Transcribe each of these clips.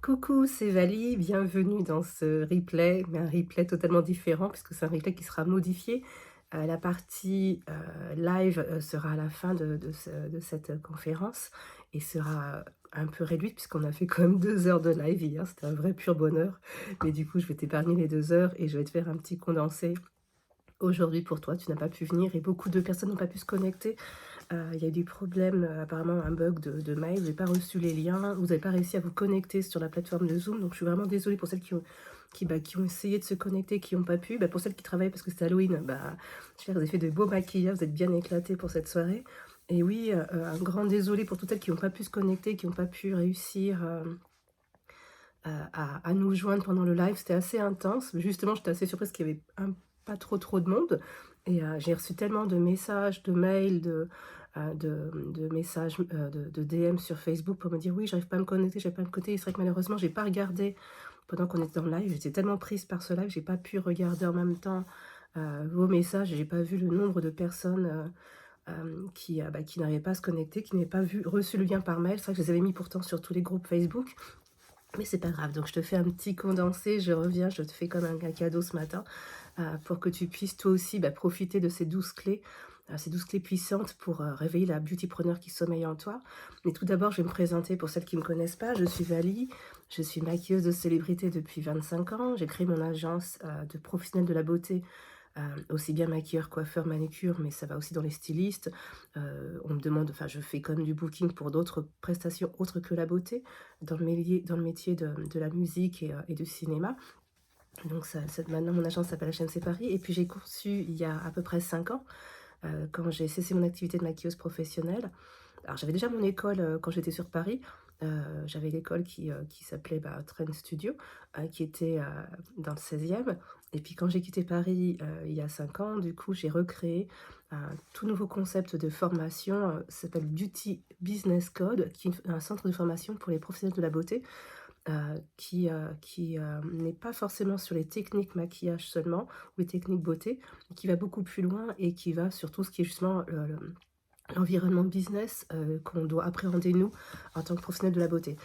Coucou, c'est Vali, bienvenue dans ce replay, mais un replay totalement différent puisque c'est un replay qui sera modifié. La partie live sera à la fin de cette conférence et sera un peu réduite puisqu'on a fait quand même 2 heures de live hier, c'était un vrai pur bonheur. Mais du coup, je vais t'épargner les 2 heures et je vais te faire un petit condensé aujourd'hui pour toi. Tu n'as pas pu venir et beaucoup de personnes n'ont pas pu se connecter. Il y a eu des problèmes, apparemment un bug de mail, vous n'avez pas reçu les liens, vous n'avez pas réussi à vous connecter sur la plateforme de Zoom, donc je suis vraiment désolée pour celles qui ont essayé de se connecter, qui n'ont pas pu. Pour celles qui travaillent parce que c'est Halloween, j'espère que vous avez fait de beaux maquillages, vous êtes bien éclatés pour cette soirée. Et oui, un grand désolé pour toutes celles qui n'ont pas pu se connecter, qui n'ont pas pu réussir à nous joindre pendant le live. C'était assez intense. Justement, j'étais assez surprise qu'il y avait pas trop de monde. Et j'ai reçu tellement de messages, de mails, de messages, de DM sur Facebook pour me dire oui, j'arrive pas à me connecter, j'arrive pas à me connecter. Et c'est vrai que malheureusement, j'ai pas regardé pendant qu'on était dans le live. J'étais tellement prise par ce live, j'ai pas pu regarder en même temps vos messages. J'ai pas vu le nombre de personnes qui n'arrivaient pas à se connecter, qui n'avaient pas reçu le lien par mail. C'est vrai que je les avais mis pourtant sur tous les groupes Facebook. Mais c'est pas grave, donc je te fais un petit condensé, je reviens, je te fais comme un cadeau ce matin, pour que tu puisses toi aussi, profiter de ces 12 clés puissantes pour, réveiller la beautypreneur qui sommeille en toi. Mais tout d'abord, je vais me présenter pour celles qui ne me connaissent pas. Je suis Vali, je suis maquilleuse de célébrité depuis 25 ans. J'ai créé mon agence, de professionnels de la beauté, aussi bien maquilleur, coiffeur, manucure, mais ça va aussi dans les stylistes. On me demande enfin, je fais quand même du booking pour d'autres prestations autres que la beauté, dans le métier de la musique et du cinéma. Donc maintenant mon agence s'appelle HNC Paris et puis j'ai conçu il y a à peu près 5 ans, quand j'ai cessé mon activité de maquilleuse professionnelle. Alors j'avais déjà mon école, quand j'étais sur Paris, j'avais l'école qui s'appelait, Trend Studio, qui était, dans le 16e. Et puis quand j'ai quitté Paris, il y a 5 ans, du coup, j'ai recréé un tout nouveau concept de formation, ça s'appelle Beauty Business Code, qui est un centre de formation pour les professionnels de la beauté, qui n'est pas forcément sur les techniques maquillage seulement ou les techniques beauté, mais qui va beaucoup plus loin et qui va sur tout ce qui est justement, l'environnement business, qu'on doit appréhender nous, en tant que professionnels de la beauté.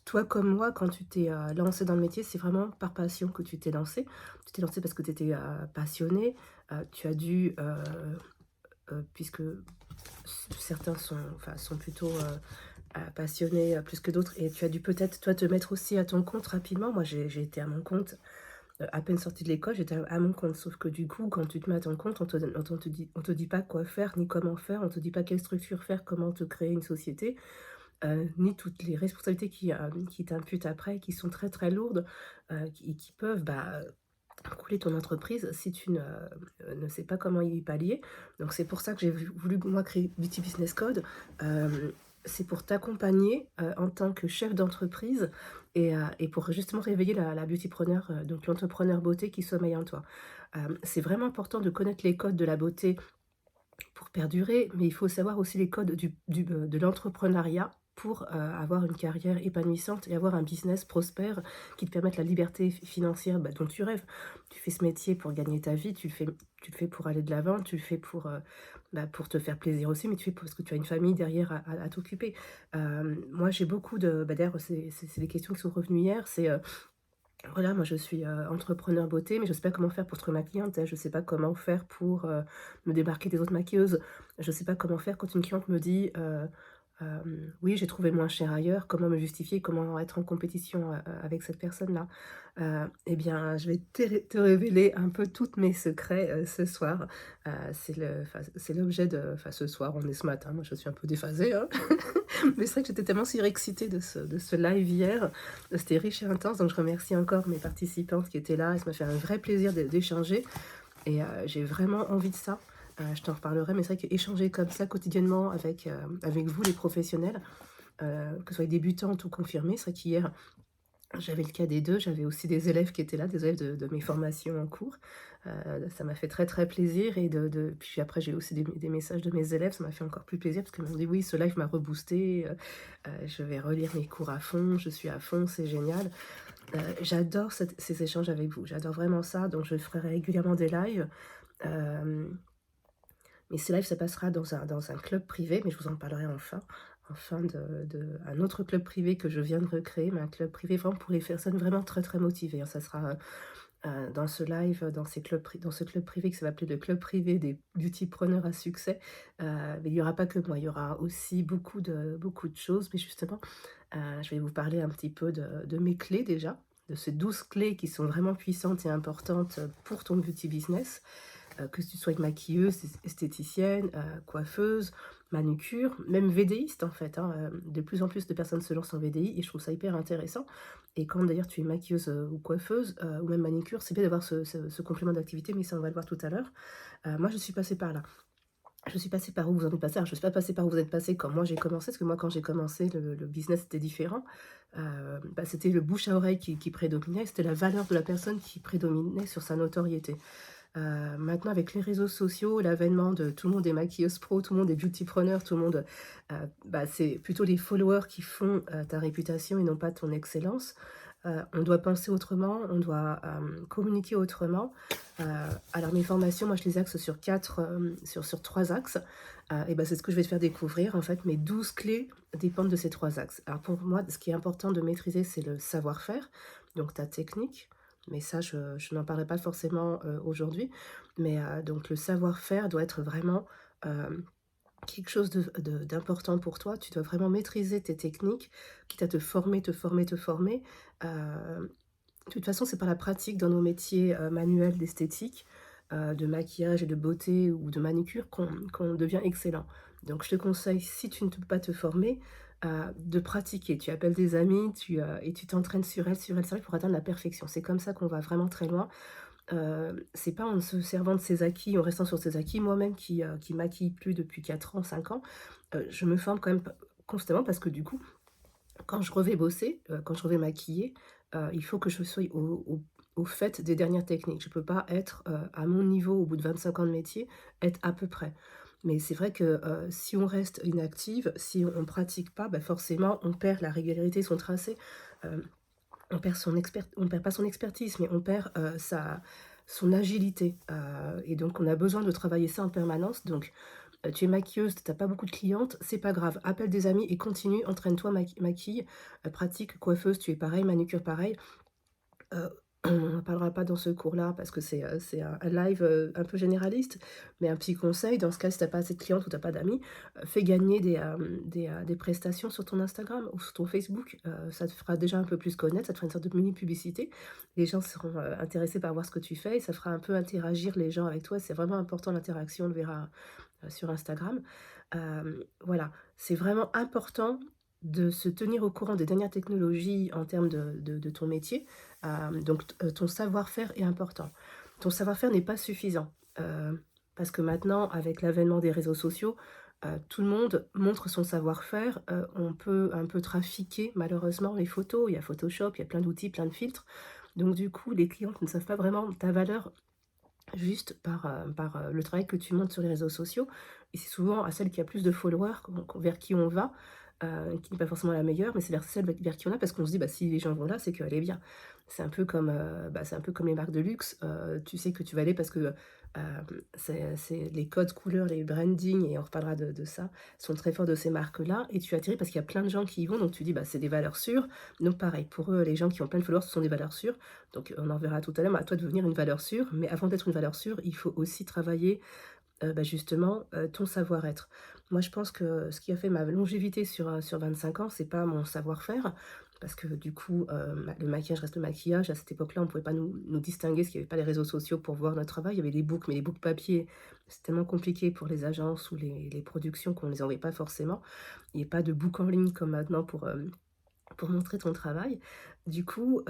Toi comme moi, quand tu t'es, lancée dans le métier, c'est vraiment par passion que tu t'es lancée. Tu t'es lancée parce que tu étais, passionnée, tu as dû, puisque certains sont plutôt, passionnés, plus que d'autres et tu as dû peut-être toi te mettre aussi à ton compte rapidement. Moi j'ai été à mon compte. À peine sortie de l'école, j'étais à mon compte. Sauf que du coup, quand tu te mets à ton compte, on te dit pas quoi faire, ni comment faire, on te dit pas quelle structure faire, comment te créer une société, ni toutes les responsabilités qui t'imputent après, qui sont très, très lourdes, qui peuvent, couler ton entreprise si tu ne sais pas comment y pallier. Donc c'est pour ça que j'ai voulu moi créer Beauty Business Code. Hem, c'est pour t'accompagner, en tant que chef d'entreprise et pour justement réveiller la beautypreneur, donc l'entrepreneur beauté qui sommeille en toi. C'est vraiment important de connaître les codes de la beauté pour perdurer, mais il faut savoir aussi les codes de l'entrepreneuriat pour, avoir une carrière épanouissante et avoir un business prospère qui te permette la liberté financière, dont tu rêves. Tu fais ce métier pour gagner ta vie, tu le fais pour aller de l'avant, tu le fais pour te faire plaisir aussi, mais tu le fais parce que tu as une famille derrière à t'occuper. Moi j'ai beaucoup d'ailleurs c'est des questions qui sont revenues hier, voilà, moi je suis, entrepreneur beauté, mais je sais pas comment faire pour trouver ma clientèle. Je sais pas comment faire pour, me démarquer des autres maquilleuses. Je sais pas comment faire quand une cliente me dit, «Oui, j'ai trouvé moins cher ailleurs». Comment me justifier? Comment être en compétition, avec cette personne-là? Et bien, je vais te révéler un peu tous mes secrets, ce soir. C'est l'objet ce soir, on est ce matin, moi je suis un peu déphasée, hein. Mais c'est vrai que j'étais tellement surexcitée de ce live hier, c'était riche et intense, donc je remercie encore mes participantes qui étaient là et ça m'a fait un vrai plaisir d'échanger et j'ai vraiment envie de ça. Je t'en reparlerai, mais c'est vrai qu'échanger comme ça quotidiennement avec vous les professionnels, que ce soit débutantes ou confirmées, c'est vrai qu'hier j'avais le cas des 2. J'avais aussi des élèves qui étaient là, des élèves de mes formations en cours. Ça m'a fait très, très plaisir et puis après j'ai aussi des messages de mes élèves, ça m'a fait encore plus plaisir parce qu'ils m'ont dit: «Oui, ce live m'a reboosté, je vais relire mes cours à fond, je suis à fond, c'est génial». J'adore ces échanges avec vous, j'adore vraiment ça, donc je ferai régulièrement des lives. Hem, mais ces lives, ça passera dans un club privé, mais je vous en parlerai enfin. enfin un autre club privé que je viens de recréer, mais un club privé vraiment pour les personnes vraiment très, très motivées, hein. Ça sera, dans ce live, dans ce club privé qui va s'appeler le club privé des beautypreneurs à succès. Mais il y aura pas que moi, il y aura aussi beaucoup de choses. Mais justement, je vais vous parler un petit peu de mes clés déjà, de ces 12 clés qui sont vraiment puissantes et importantes, pour ton beauty business. Que tu sois une maquilleuse, esthéticienne, coiffeuse, manucure, même védéiste en fait, hein, de plus en plus de personnes se lancent en VDI et je trouve ça hyper intéressant et quand d'ailleurs tu es maquilleuse, ou coiffeuse, ou même manucure, c'est bien d'avoir ce complément d'activité, mais ça on va le voir tout à l'heure. Moi je suis passée par là. Je suis passée par où vous en êtes passé. Alors je ne suis pas passée par où vous êtes passé quand moi j'ai commencé, parce que moi quand j'ai commencé le business était différent. C'était le bouche à oreille qui prédominait, c'était la valeur de la personne qui prédominait sur sa notoriété. Maintenant avec les réseaux sociaux, l'avènement de tout le monde est maquilleuse pro, tout le monde est beautypreneur, tout le monde, c'est plutôt les followers qui font, ta réputation et non pas ton excellence. On doit penser autrement, on doit, communiquer autrement. Heu, alors mes formations, moi je les axe sur 4, sur 3 axes, c'est ce que je vais te faire découvrir en fait. Mes 12 clés dépendent de ces 3 axes. Alors pour moi, ce qui est important de maîtriser, c'est le savoir-faire, donc ta technique, mais ça je n'en parlerai pas forcément, aujourd'hui. Mais, donc le savoir-faire doit être vraiment, hem, quelque chose d'important pour toi. Tu dois vraiment maîtriser tes techniques, quitte à te former, te former, te former. De toute façon, c'est par la pratique dans nos métiers, manuels d'esthétique, de maquillage et de beauté ou de manicure qu'on devient excellent. Donc je te conseille, si tu ne peux pas te former, de pratiquer. Tu appelles des amis, et tu t'entraînes sur elles, sur elles pour atteindre la perfection. C'est comme ça qu'on va vraiment très loin. C'est pas en se servant de ses acquis, en restant sur ses acquis. Moi-même qui maquille plus depuis 4 ans, 5 ans, je me forme quand même p constamment parce que du coup, quand je revais bosser, quand je revais maquiller, il faut que je sois au fait des dernières techniques. Je peux pas être, à mon niveau au bout de 25 ans de métier, être à peu près. Mais c'est vrai que, si on reste inactive, si on pratique pas, forcément on perd la régularité, son tracé, hem, on perd pas son expertise, mais on perd, son agilité, et donc on a besoin de travailler ça en permanence. Donc tu es maquilleuse, tu as pas beaucoup de clientes, c'est pas grave, appelle des amis et continue, entraîne-toi, maquille, pratique, coiffeuse, tu es pareil, manucure pareil. Heu, on n'en parlera pas dans ce cours-là parce que c'est un live, un peu généraliste, mais un petit conseil, dans ce cas, si tu as pas assez de clientes ou tu as pas d'amis, fais gagner des prestations sur ton Instagram ou sur ton Facebook, ça te fera déjà un peu plus connaître, ça te fera une sorte de mini publicité. Les gens seront, intéressés par voir ce que tu fais et ça fera un peu interagir les gens avec toi. C'est vraiment important l'interaction, on le verra, sur Instagram. Voilà, c'est vraiment important de se tenir au courant des dernières technologies en termes de ton métier. Ton savoir-faire est important. Ton savoir-faire n'est pas suffisant, parce que maintenant, avec l'avènement des réseaux sociaux, tout le monde montre son savoir-faire. On peut un peu trafiquer malheureusement les photos. Il y a Photoshop, il y a plein d'outils, plein de filtres. Donc du coup, les clientes ne savent pas vraiment ta valeur juste par le travail que tu montes sur les réseaux sociaux et c'est souvent à celle qui a plus de followers vers qui on va, qui n'est pas forcément la meilleure, mais c'est vers celle vers qui on a parce qu'on se dit: «Bah, si les gens vont là, c'est qu'elle est bien». C'est un peu comme les marques de luxe, tu sais que tu vas aller parce que, c'est les codes couleurs, les branding et on reparlera de ça, sont très forts de ces marques-là et tu atterris parce qu'il y a plein de gens qui y vont donc tu dis: «Bah, c'est des valeurs sûres». Donc pareil, pour eux, les gens qui ont plein de followers, ce sont des valeurs sûres. Donc on en verra tout à l'heure, mais à toi de devenir une valeur sûre. Mais avant d'être une valeur sûre, il faut aussi travailler, justement, ton savoir-être. Moi, je pense que ce qui a fait ma longévité sur 25 ans, c'est pas mon savoir-faire, parce que du coup, le maquillage reste le maquillage. À cette époque-là, on ne pouvait pas nous distinguer, parce qu'il y avait pas les réseaux sociaux pour voir notre travail. Il y avait les books, mais les books papier, c'est tellement compliqué pour les agences ou les productions qu'on ne les envoyait pas forcément. Il y a pas de book en ligne comme maintenant pour montrer ton travail. Du coup,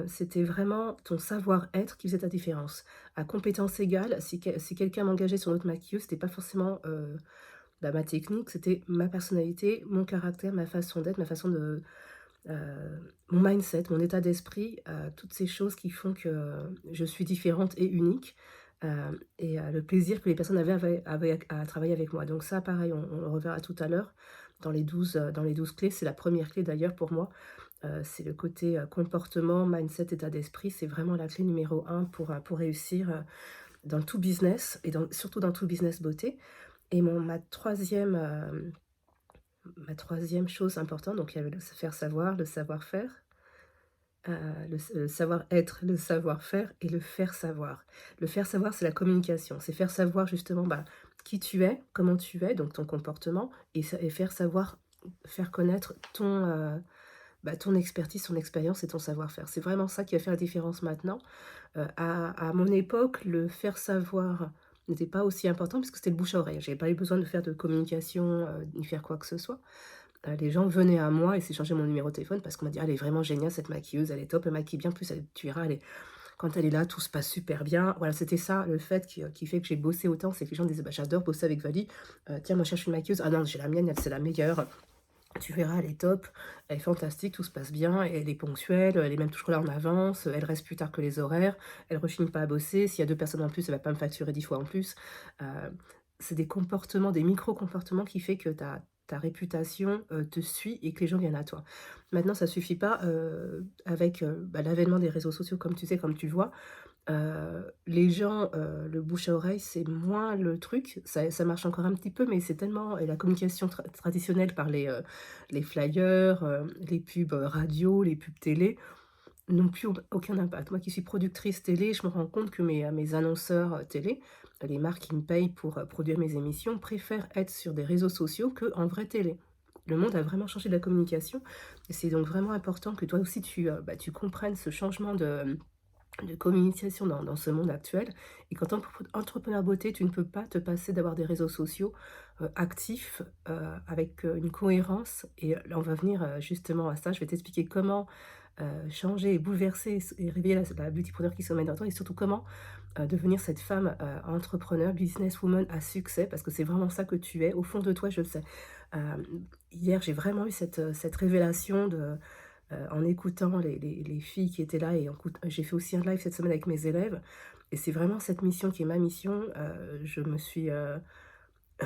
c'était vraiment ton savoir-être qui faisait ta différence. À compétence égale, si quelqu'un m'engageait sur notre maquilleuse, c'était pas forcément, ma technique, c'était ma personnalité, mon caractère, ma façon d'être, ma façon de, mon mindset, mon état d'esprit, toutes ces choses qui font que je suis différente et unique, le plaisir que les personnes avaient à travailler avec moi. Donc ça, pareil, on le reverra tout à l'heure dans les 12 clés. C'est la première clé d'ailleurs pour moi. C'est le côté, comportement, mindset, état d'esprit, c'est vraiment la clé numéro un pour réussir, dans tout business et surtout dans tout business beauté et ma troisième chose importante, donc il y avait le faire savoir, le savoir-faire, le savoir-être, le savoir-faire et le faire savoir. Le faire savoir, c'est la communication, c'est faire savoir justement, bah, qui tu es, comment tu es, donc ton comportement et faire savoir, faire connaître ton expertise, ton expérience et ton savoir-faire. C'est vraiment ça qui va faire la différence maintenant. À mon époque, le faire savoir n'était pas aussi important puisque c'était le bouche à oreille. J'avais pas eu besoin de faire de communication, ni faire quoi que ce soit. Les gens venaient à moi et s'échangeaient mon numéro de téléphone parce qu'on m'a dit: «Ah, elle est vraiment géniale cette maquilleuse, elle est top, elle maquille bien, en plus elle tu verras, elle est quand elle est là, tout se passe super bien». Voilà, c'était ça le fait qui fait que j'ai bossé autant, c'est que les gens disaient: «Bah, j'adore bosser avec Vali, tiens, moi je cherche une maquilleuse. Ah non, j'ai la mienne, elle, c'est la meilleure. Tu verras, elle est top, elle est fantastique, tout se passe bien, elle est ponctuelle, elle est même toujours là en avance, elle reste plus tard que les horaires, elle rechigne pas à bosser. S'il y a 2 personnes en plus, elle va pas me facturer 10 fois en plus». Heu, c'est des comportements, des micro-comportements qui fait que ta réputation, te suit et que les gens viennent à toi. Maintenant ça suffit pas, avec, bah, l'avènement des réseaux sociaux comme tu sais, comme tu vois. Les gens, le bouche à oreille, c'est moins le truc. Ça marche encore un petit peu, mais c'est tellement et la communication traditionnelle par les flyers, les pubs, radio, les pubs télé n'ont plus aucun impact. Moi qui suis productrice télé, je me rends compte que mes annonceurs, télé, les marques qui me payent pour, produire mes émissions, préfèrent être sur des réseaux sociaux qu'en vraie télé. Le monde a vraiment changé de la communication et c'est donc vraiment important que toi aussi tu comprennes ce changement de communication dans ce monde actuel et qu'en tant qu'entrepreneur beauté, tu ne peux pas te passer d'avoir des réseaux sociaux, actifs, avec, une cohérence et là, on va venir, justement à ça. Je vais t'expliquer comment, changer et bouleverser et réveiller la beautypreneur qui sommeille dans toi et surtout comment, devenir cette femme, entrepreneur, businesswoman à succès parce que c'est vraiment ça que tu es. Au fond de toi, je le sais. Hem, Hier, j'ai vraiment eu cette révélation en écoutant les filles qui étaient là et j'ai fait aussi un live cette semaine avec mes élèves et c'est vraiment cette mission qui est ma mission. Je me suis,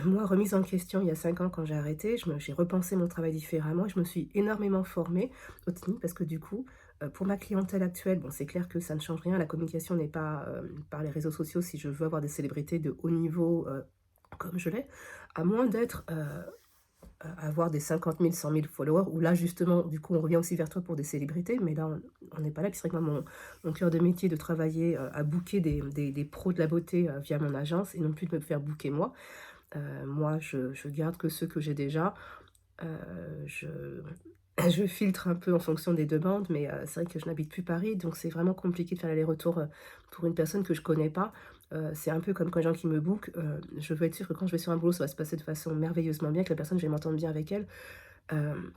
moi, remise en question il y a 5 ans quand j'ai arrêté. J'ai repensé mon travail différemment et je me suis énormément formée aux techniques parce que du coup, pour ma clientèle actuelle, bon, c'est clair que ça ne change rien. La communication n'est pas, par les réseaux sociaux si je veux avoir des célébrités de haut niveau, comme je l'ai, à moins d'être, avoir des 50 000, 100 000 followers où là justement, du coup, on revient aussi vers toi pour des célébrités, mais là, on n'est pas là. Puis c'est vrai que moi, mon cœur de métier de travailler, à booker des pros de la beauté, via mon agence et non plus de me faire booker moi. Moi, je garde que ceux que j'ai déjà. Je je filtre un peu en fonction des demandes, mais c'est vrai que je n'habite plus Paris, donc c'est vraiment compliqué de faire l'aller-retour, pour une personne que je connais pas. C'est un peu comme quand les gens qui me bookent, je veux être sûre que quand je vais sur un boulot, ça va se passer de façon merveilleusement bien, que la personne, je vais m'entendre bien avec elle. Hem,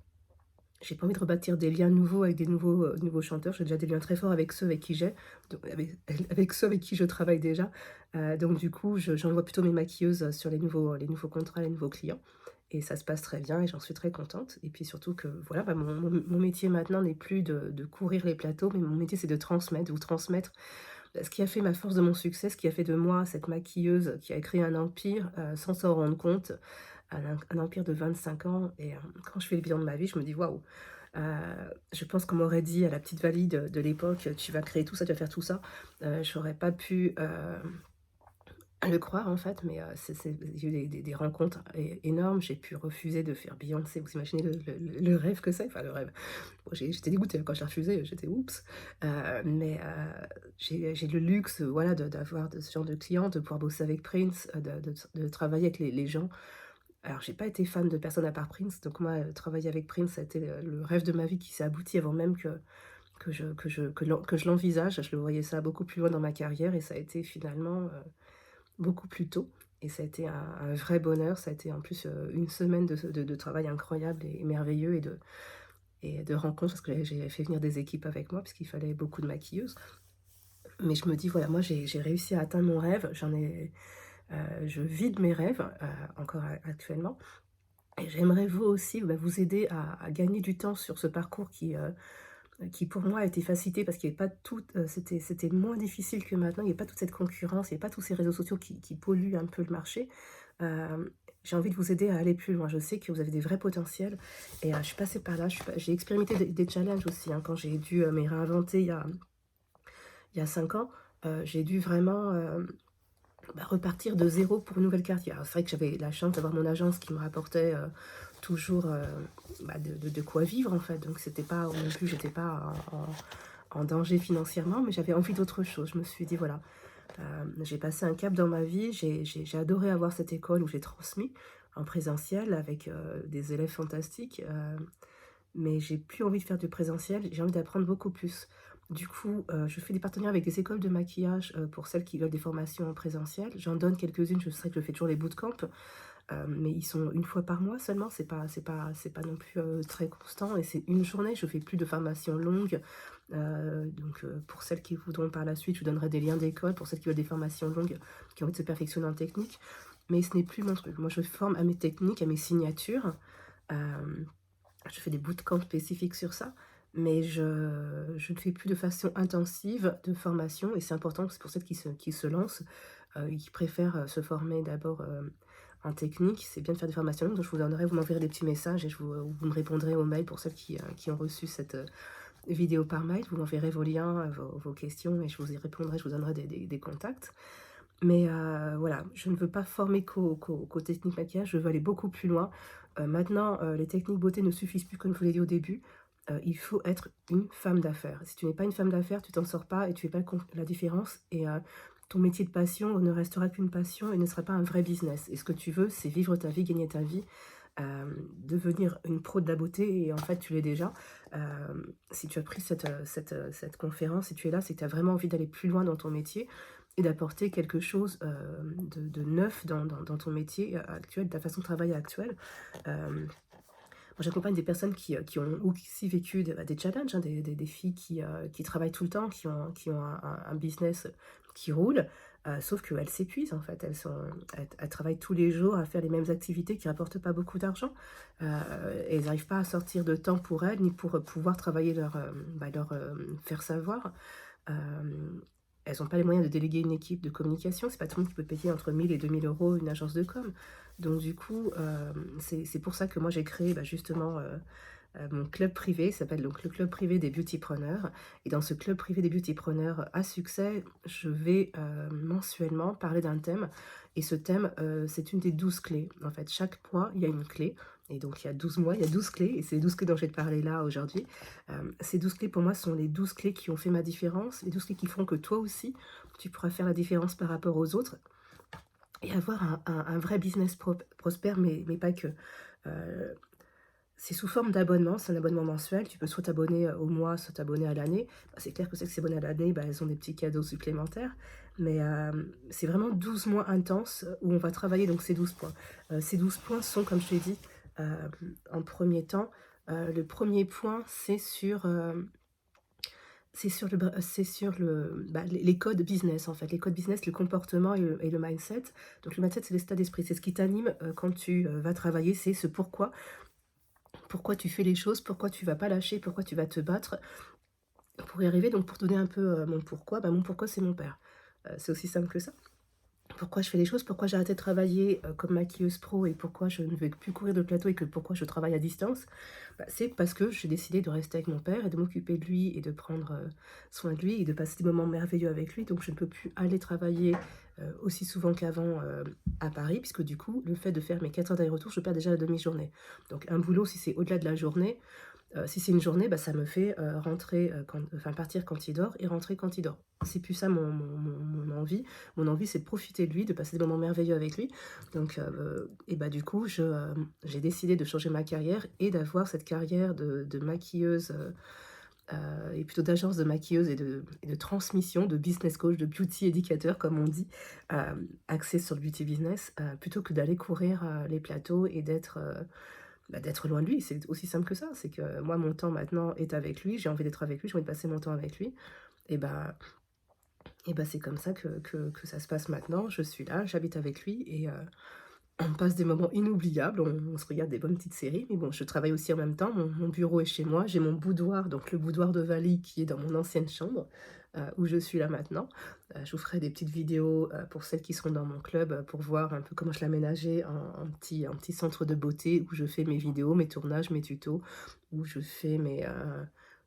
j'ai pas envie de rebâtir des liens nouveaux avec des nouveaux chanteurs. J'ai déjà des liens très forts avec ceux avec qui j'ai, donc avec ceux avec qui je travaille déjà. Donc du coup, j'envoie plutôt mes maquilleuses, sur les nouveaux contrats, les nouveaux clients et ça se passe très bien et j'en suis très contente et puis surtout que voilà, bah, mon métier maintenant n'est plus de courir les plateaux, mais mon métier, c'est de transmettre, vous transmettre, ce qui a fait ma force de mon succès, ce qui a fait de moi cette maquilleuse qui a créé un empire, sans s'en rendre compte, un empire de 25 ans et quand je fais le bilan de ma vie, je me dis: «Waouh!» Heu, je pense qu'on m'aurait dit à la petite Vali de l'époque: «Tu vas créer tout ça, tu vas faire tout ça», j'aurais pas pu, le croire en fait, mais j'ai eu des rencontres énormes. J'ai pu refuser de faire Beyoncé. Vous imaginez le rêve que c'est? Enfin le rêve. Bon, j'étais dégoûtée hein, quand j'ai refusé, j'étais: «Oups!» mais j'ai le luxe, voilà, d'avoir de ce genre de clients, de pouvoir bosser avec Prince, de travailler avec les gens. Alors j'ai pas été fan de personne à part Prince, donc moi, travailler avec Prince, ça a été le rêve de ma vie qui s'est abouti avant même que je l'envisage. Je le voyais ça beaucoup plus loin dans ma carrière et ça a été finalement, beaucoup plus tôt et ça a été un vrai bonheur. Ça a été en plus, une semaine de travail incroyable et merveilleux et de rencontres parce que j'ai fait venir des équipes avec moi puisqu'il fallait beaucoup de maquilleuses. Mais je me dis: «Voilà, moi j'ai réussi à atteindre mon rêve, je vis de mes rêves, encore actuellement et j'aimerais vous aussi, bah, vous aider à gagner du temps sur ce parcours qui pour moi a été facilité parce qu'il y avait pas tout, c'était moins difficile que maintenant. Il y a pas toute cette concurrence, il y a pas tous ces réseaux sociaux qui polluent un peu le marché. Hem, j'ai envie de vous aider à aller plus loin. Je sais que vous avez des vrais potentiels et je suis passée par là. J'ai expérimenté des challenges aussi, hein, quand j'ai dû, me réinventer il y a 5 ans. J'ai dû vraiment, bah, repartir de zéro pour une nouvelle carrière. Alors c'est vrai que j'avais la chance d'avoir mon agence qui me rapportait, toujours, de quoi vivre, en fait. Donc c'était pas non plus, j'étais pas en danger financièrement, mais j'avais envie d'autre chose. Je me suis dit: «Voilà, j'ai passé un cap dans ma vie, j'ai adoré avoir cette école où j'ai transmis en présentiel avec, des élèves fantastiques, mais j'ai plus envie de faire du présentiel, j'ai envie d'apprendre beaucoup plus. Du coup, je fais des partenariats avec des écoles de maquillage, pour celles qui veulent des formations en présentiel. J'en donne quelques-unes, je sais que je fais toujours les bootcamps, mais ils sont une fois par mois seulement, c'est pas non plus, très constant et c'est une journée. Je fais plus de formations longues, donc pour celles qui voudront par la suite, je vous donnerai des liens d'école pour celles qui veulent des formations longues, qui ont envie de se perfectionner en technique, mais ce n'est plus mon truc. Moi, je forme à mes techniques, à mes signatures, hem je fais des bootcamps spécifiques sur ça, mais je ne fais plus de façon intensive de formation et c'est important, c'est pour celles qui se lancent, et qui préfèrent, se former d'abord, en technique. C'est bien de faire des formations longues, donc je vous donnerai vous m'enverrez des petits messages et vous me répondrez au mail pour celles qui ont reçu cette, vidéo par mail. Vous m'enverrez vos liens, vos questions et je vous y répondrai, je vous donnerai des contacts. Mais voilà, je ne veux pas former qu'aux techniques maquillage, je veux aller beaucoup plus loin. Maintenant, les techniques beauté ne suffisent plus comme je vous l'ai dit au début. Il faut être une femme d'affaires. Si tu n'es pas une femme d'affaires, tu t'en sors pas et tu fais pas la différence et ton métier de passion ne restera qu'une passion et ne sera pas un vrai business. Et ce que tu veux, c'est vivre ta vie, gagner ta vie, devenir une pro de la beauté et en fait, tu l'es déjà. Si tu as pris cette conférence, si tu es là, c'est que tu as vraiment envie d'aller plus loin dans ton métier et d'apporter quelque chose, de neuf dans ton métier, actuel, ta façon de travailler actuelle. Moi, j'accompagne des personnes qui ont aussi vécu des challenges, hein, des filles qui travaillent tout le temps, qui ont un business qui roule, sauf qu'elles s'épuisent, en fait. Elles travaillent tous les jours à faire les mêmes activités qui rapportent pas beaucoup d'argent, et elles n'arrivent pas à sortir de temps pour elles, ni pour, pouvoir travailler faire savoir. Hem, Elles ont pas les moyens de déléguer une équipe de communication. C'est pas tout le monde qui peut payer entre 1 000 et 2 000 € une agence de com. Donc du coup, c'est pour ça que moi j'ai créé, justement, mon club privé. Ça s'appelle donc le club privé des beautypreneurs et dans ce club privé des beautypreneurs à succès, je vais, mensuellement parler d'un thème et ce thème, c'est une des 12 clés. En fait, chaque mois, il y a une clé et donc il y a 12 mois, il y a 12 clés et c'est les 12 clés dont je vais te parler là aujourd'hui. Ces 12 clés pour moi sont les 12 clés qui ont fait ma différence, les 12 clés qui feront que toi aussi, tu pourras faire la différence par rapport aux autres et avoir un vrai business prospère, mais pas que. Heu, c'est sous forme d'abonnement, c'est un abonnement mensuel. Tu peux soit t'abonner, au mois, soit t'abonner à l'année. C'est clair que celles qui s'abonnent à l'année, elles ont des petits cadeaux supplémentaires. Mais, c'est vraiment 12 mois intenses, où on va travailler donc ces 12 points. Ces 12 points sont, comme je t'ai dit, en premier temps, le premier point, c'est sur les codes business, en fait. Les codes business, le comportement et le mindset. Donc le mindset, c'est l'état d'esprit. C'est ce qui t'anime, quand tu, vas travailler. C'est ce pourquoi tu fais les choses, pourquoi tu vas pas lâcher, pourquoi tu vas te battre pour y arriver. Donc pour te donner un peu, mon pourquoi, c'est mon père. C'est aussi simple que ça. Pourquoi je fais les choses, pourquoi j'ai arrêté de travailler, comme maquilleuse pro et pourquoi je ne vais plus courir de plateau et que pourquoi je travaille à distance, c'est parce que j'ai décidé de rester avec mon père et de m'occuper de lui et de prendre, soin de lui et de passer des moments merveilleux avec lui. Donc je ne peux plus aller travailler, aussi souvent qu'avant, à Paris puisque du coup, le fait de faire mes 4 heures d'aller-retour, je perds déjà la demi-journée. Donc un boulot, si c'est au-delà de la journée, si c'est une journée, ça me fait, rentrer, partir quand il dort et rentrer quand il dort. C'est plus ça mon envie. Mon envie, c'est de profiter de lui, de passer des moments merveilleux avec lui. Donc du coup, j'ai décidé de changer ma carrière et d'avoir cette carrière de maquilleuse, et plutôt d'agence de maquilleuse et de transmission, de business coach, de beauty éducateur comme on dit, axée sur le beauty business, plutôt que d'aller courir, les plateaux et d'être loin de lui. C'est aussi simple que ça. C'est que moi, mon temps maintenant est avec lui, j'ai envie d'être avec lui, j'ai envie de passer mon temps avec lui et c'est comme ça que ça se passe maintenant. Je suis là, j'habite avec lui et on passe des moments inoubliables, on se regarde des bonnes petites séries, mais bon, je travaille aussi en même temps. Mon bureau est chez moi, j'ai mon boudoir, donc le boudoir de Vali qui est dans mon ancienne chambre, où je suis là maintenant. Je vous ferai des petites vidéos, pour celles qui seront dans mon club, pour voir un peu comment je l'ai aménagé en petit centre de beauté où je fais mes vidéos, mes tournages, mes tutos, où je fais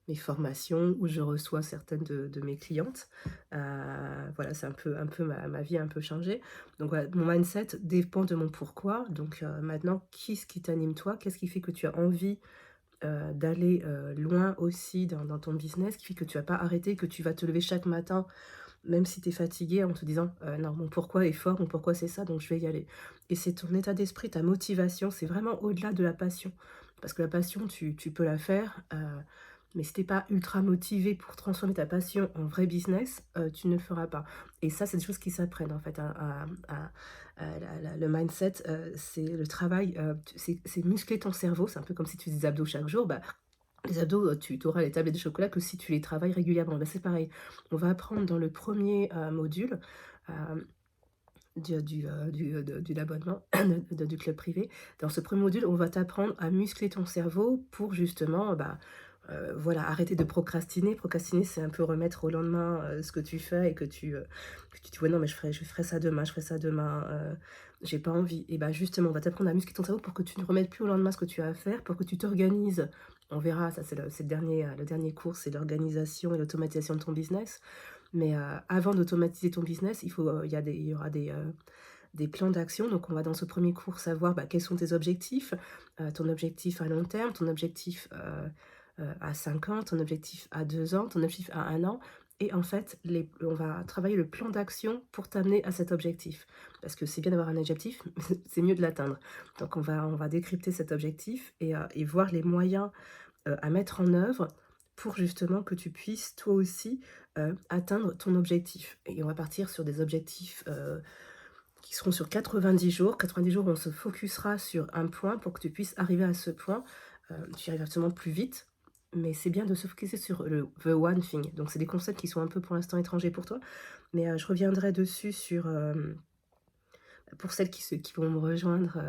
mes formations, où je reçois certaines de mes clientes. Voilà, c'est un peu ma vie a un peu changé. Donc voilà, mon mindset dépend de mon pourquoi. Donc maintenant, qu'est-ce qui t'anime toi? Qu'est-ce qui fait que tu as envie, d'aller, loin aussi dans ton business? Qui fait que tu vas pas arrêter, que tu vas te lever chaque matin même si tu es fatigué en te disant: «Non, mon pourquoi est fort, mon pourquoi c'est ça, donc je vais y aller» et c'est ton état d'esprit, ta motivation, c'est vraiment au-delà de la passion. Parce que la passion, tu peux la faire, mais si tu es pas ultra motivé pour transformer ta passion en vrai business, tu ne le feras pas et ça, c'est des choses qui s'apprennent en fait le mindset, c'est le travail, c'est muscler ton cerveau. C'est un peu comme si tu faisais des abdos chaque jour, bah, les abdos, tu auras les tablettes de chocolat que si tu les travailles régulièrement. Bah, c'est pareil. On va apprendre dans le premier module, hem, de l'abonnement du club privé. Dans ce premier module, on va t'apprendre à muscler ton cerveau pour justement, bah, voilà, arrêter de procrastiner. Procrastiner, c'est un peu remettre au lendemain, ce que tu fais et que tu dis: «Ouais, non, mais je ferai ça demain, je ferai ça demain, j'ai pas envie» et bah, justement, on va t'apprendre à muscler ton cerveau pour que tu ne remettes plus au lendemain ce que tu as à faire, pour que tu t'organises. On verra, ça le dernier cours, c'est l'organisation et l'automatisation de ton business. Mais, avant d'automatiser ton business, il y aura des plans d'action. Donc on va dans ce premier cours savoir, bah, quels sont tes objectifs, ton objectif à long terme, ton objectif, à 5 ans, ton objectif à 2 ans, ton objectif à 1 an et en fait, on va travailler le plan d'action pour t'amener à cet objectif. Parce que c'est bien d'avoir un objectif, mais c'est mieux de l'atteindre. Donc on va décrypter cet objectif et voir les moyens à mettre en œuvre pour justement que tu puisses toi aussi, atteindre ton objectif et on va partir sur des objectifs, qui seront sur 90 jours. 90 jours, on se focusera sur un point pour que tu puisses arriver à ce point. Tu y arriveras sûrement plus vite, mais c'est bien de se focuser sur le the one thing. Donc c'est des concepts qui sont un peu pour l'instant étrangers pour toi, mais je reviendrai dessus pour celles qui vont me rejoindre,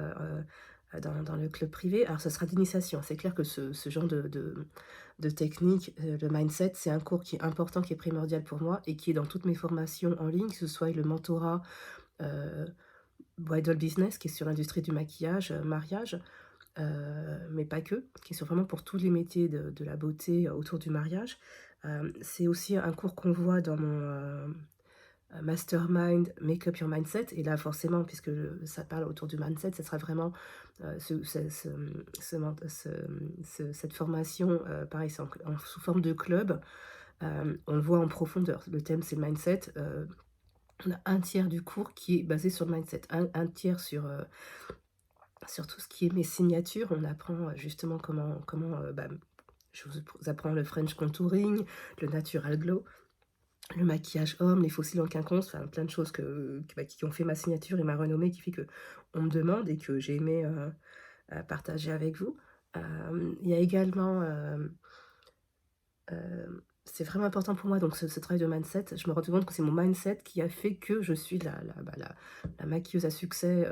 dans le club privé. Alors ce sera d'initiation. C'est clair que ce genre de technique, le mindset, c'est un cours qui est important, qui est primordial pour moi et qui est dans toutes mes formations en ligne, que ce soit le mentorat, heu, bridal business qui est sur l'industrie du maquillage, mariage, mais pas que, qui est sur vraiment pour tous les métiers de la beauté autour du mariage. C'est aussi un cours qu'on voit dans mon, mastermind Make Up Your Mindset et là forcément puisque ça parle autour du mindset, ça sera vraiment, cette formation, pareil c'est sous forme de club, on le voit en profondeur. Le thème c'est le mindset, on a un tiers du cours qui est basé sur le mindset, un tiers sur tout ce qui est mes signatures. On apprend, justement bah, je vous apprends le French contouring, le natural glow, le maquillage homme, les fossiles en quinconce, enfin plein de choses bah, qui ont fait ma signature et ma renommée, qui fait qu'on me demande et que j'ai aimé, partager avec vous. Il y a également, c'est vraiment important pour moi donc ce travail de mindset, je me rends compte que c'est mon mindset qui a fait que je suis la maquilleuse à succès,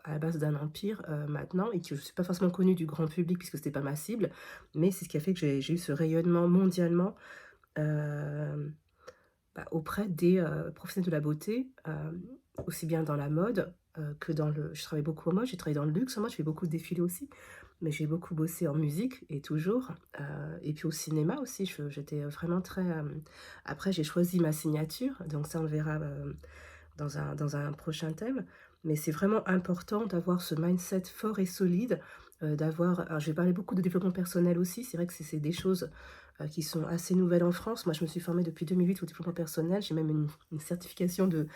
à la base d'un empire, maintenant et que je ne suis pas forcément connue du grand public puisque c'était pas ma cible, mais c'est ce qui a fait que j'ai eu ce rayonnement mondialement, hem bah, auprès des, professionnels de la beauté, aussi bien dans la mode, que dans le je travaille beaucoup en mode, j'ai travaillé dans le luxe en mode, je fais beaucoup de défilés aussi, mais j'ai beaucoup bossé en musique et toujours, et puis au cinéma aussi, j'étais vraiment très, après j'ai choisi ma signature, donc ça on le verra, dans un prochain thème, mais c'est vraiment important d'avoir ce mindset fort et solide, d'avoir alors je vais parler beaucoup de développement personnel aussi, c'est vrai que c'est des choses, qui sont assez nouvelles en France. Moi, je me suis formée depuis 2008 au développement personnel, j'ai même une certification de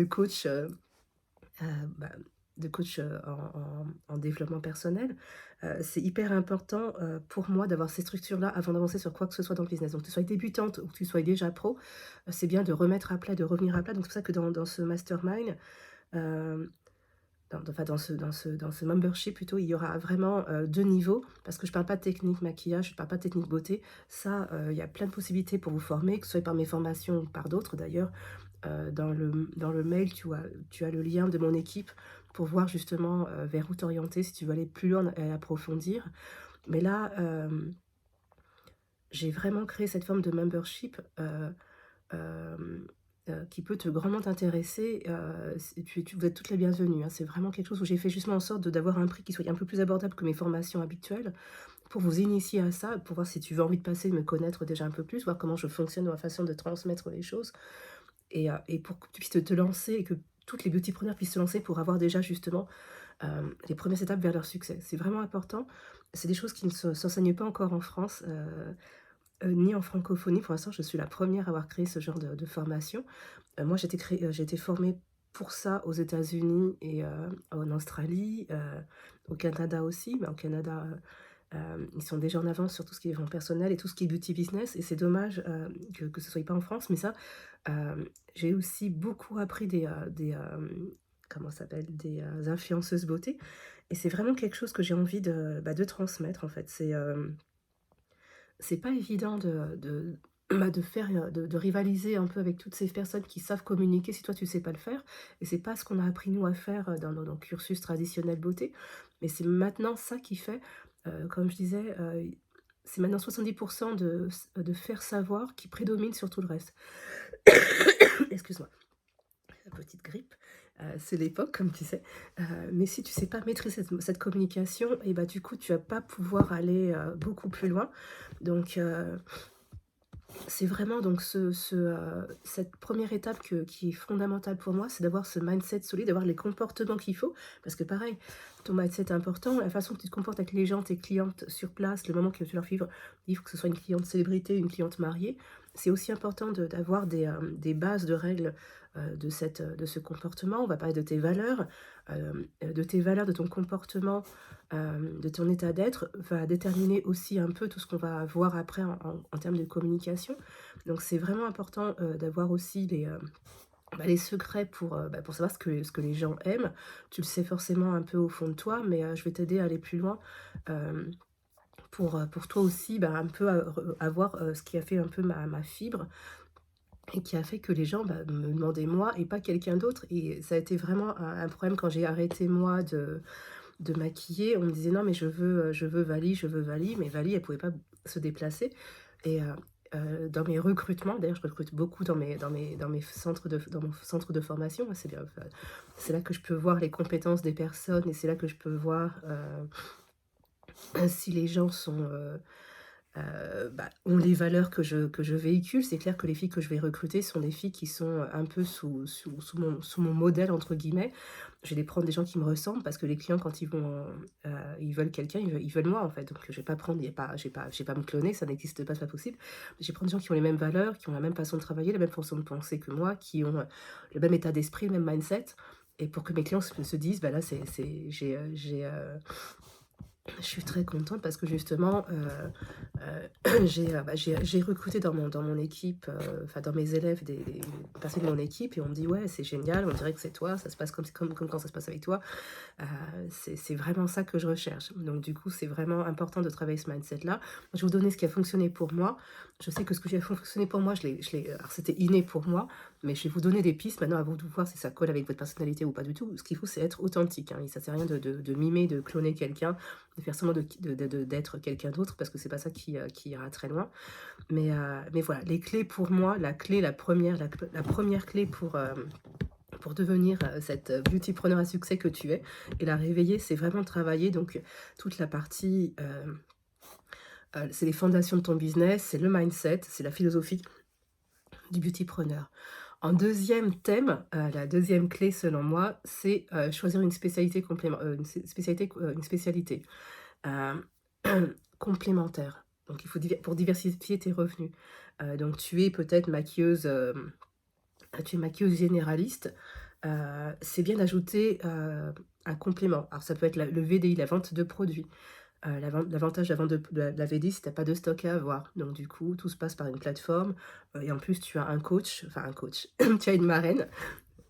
coach, heu, bah, de coach, en développement personnel. C'est hyper important, pour moi d'avoir ces structures-là avant d'avancer sur quoi que ce soit dans le business. Donc que tu sois débutante ou que tu sois déjà pro, c'est bien de remettre à plat, de revenir à plat. Donc c'est pour ça que dans ce mastermind, hem, dans ce membership plutôt, il y aura vraiment, 2 niveaux parce que je parle pas de technique maquillage, je parle pas de technique beauté. Ça, il y a plein de possibilités pour vous former, que ce soit par mes formations ou par d'autres d'ailleurs. Dans le mail, tu as le lien de mon équipe pour voir justement, vers où t'orienter si tu veux aller plus loin et approfondir. Mais là, j'ai vraiment créé cette forme de membership, hem, qui peut te grandement t'intéresser, c'est vous êtes toutes les bienvenues, hein. C'est vraiment quelque chose où j'ai fait justement en sorte d'avoir un prix qui soit un peu plus abordable que mes formations habituelles pour vous initier à ça, pour voir si tu veux envie de passer, me connaître déjà un peu plus, voir comment je fonctionne dans ma façon de transmettre les choses et pour que tu puisses te lancer et que toutes les beautypreneurs puissent se lancer pour avoir déjà justement, les premières étapes vers leur succès. C'est vraiment important. C'est des choses qui ne s'enseignent pas encore en France, ni en francophonie. Pour l'instant, je suis la première à avoir créé ce genre de formation. Moi, j'ai été formée pour ça aux États-Unis et en Australie, au Canada aussi. Mais au Canada, ils sont déjà en avance sur tout ce qui est vente personnelle et tout ce qui est beauty business et c'est dommage, que ce soit pas en France. Mais ça, j'ai aussi beaucoup appris comment ça s'appelle? Des, influenceuses beauté et c'est vraiment quelque chose que j'ai envie de transmettre, en fait. C'est pas évident de faire, de rivaliser un peu avec toutes ces personnes qui savent communiquer si toi tu sais pas le faire et c'est pas ce qu'on a appris nous à faire, dans nos cursus traditionnel beauté. Mais c'est maintenant ça qui fait, comme je disais, c'est maintenant 70 de faire savoir qui prédomine sur tout le reste. Excuse-moi, la petite grippe, c'est l'époque comme tu sais. Mais si tu sais pas maîtriser cette communication et bah, du coup tu vas pas pouvoir aller, beaucoup plus loin. Donc c'est vraiment donc cette première étape qui est fondamentale pour moi, c'est d'avoir ce mindset solide, d'avoir les comportements qu'il faut. Parce que pareil, ton mindset est important, la façon que tu te comportes avec les gens, tes clientes sur place, le moment que tu leur livres, que ce soit une cliente célébrité, une cliente mariée, c'est aussi important d'avoir des bases de règles de ce comportement. On va parler de tes valeurs, de ton comportement, de ton état d'être, va déterminer aussi un peu tout ce qu'on va voir après en termes de communication. Donc c'est vraiment important, d'avoir aussi les secrets pour savoir ce que les gens aiment. Tu le sais forcément un peu au fond de toi, mais je vais t'aider à aller plus loin, hem, pour toi aussi, un peu avoir, ce qui a fait un peu ma fibre et qui a fait que les gens, me demandaient moi et pas quelqu'un d'autre et ça a été vraiment un problème quand j'ai arrêté moi de maquiller. On me disait: «Non mais je veux Vali, je veux Vali», mais Vali elle pouvait pas se déplacer et dans mes recrutements, d'ailleurs je recrute beaucoup dans mon centre de formation, c'est bien, enfin, c'est là que je peux voir les compétences des personnes et c'est là que je peux voir, si les gens ont les valeurs que je véhicule. C'est clair que les filles que je vais recruter sont des filles qui sont un peu sous mon «modèle» entre guillemets. Je vais les prendre des gens qui me ressemblent parce que les clients quand ils veulent quelqu'un, ils veulent moi en fait. Donc je vais pas prendre, il y a pas je vais pas me cloner, ça n'existe pas, c'est pas possible. Je vais prendre des gens qui ont les mêmes valeurs, qui ont la même façon de travailler, la même façon de penser que moi, qui ont, le même état d'esprit, le même mindset et pour que mes clients se disent: «Bah là je suis très contente parce que justement, j'ai recruté dans mon équipe, enfin dans mes élèves des personnes de mon équipe et on me dit: «Ouais, c'est génial, on dirait que c'est toi, ça se passe comme quand ça se passe avec toi». Heu, c'est vraiment ça que je recherche. Donc du coup, c'est vraiment important de travailler ce mindset-là. Je vais vous donner ce qui a fonctionné pour moi. Je sais que ce que j'ai fonctionné pour moi, alors c'était inné pour moi, mais je vais vous donner des pistes maintenant à vous de voir si ça colle avec votre personnalité ou pas du tout. Ce qu'il faut, c'est être authentique, hein, et ça sert à rien de mimer, de cloner quelqu'un, de faire semblant d'être quelqu'un d'autre parce que c'est pas ça qui ira très loin. Mais voilà, les clés pour moi, la première clé pour devenir, cette, beautypreneur à succès que tu es et la réveiller, c'est vraiment travailler donc toute la partie, c'est les fondations de ton business, c'est le mindset, c'est la philosophie du beautypreneur. En deuxième thème, la deuxième clé selon moi, c'est, choisir une spécialité une spécialité, hem, complémentaire. Donc il faut pour diversifier tes revenus. Donc tu es peut-être maquilleuse, tu es maquilleuse généraliste, c'est bien d'ajouter, un complément. Alors ça peut être le VDI, la vente de produits. L'avantage de la vente de la VDI, c'est tu as pas de stock à avoir. Donc du coup, tout se passe par une plateforme, et en plus tu as un coach, tu as une marraine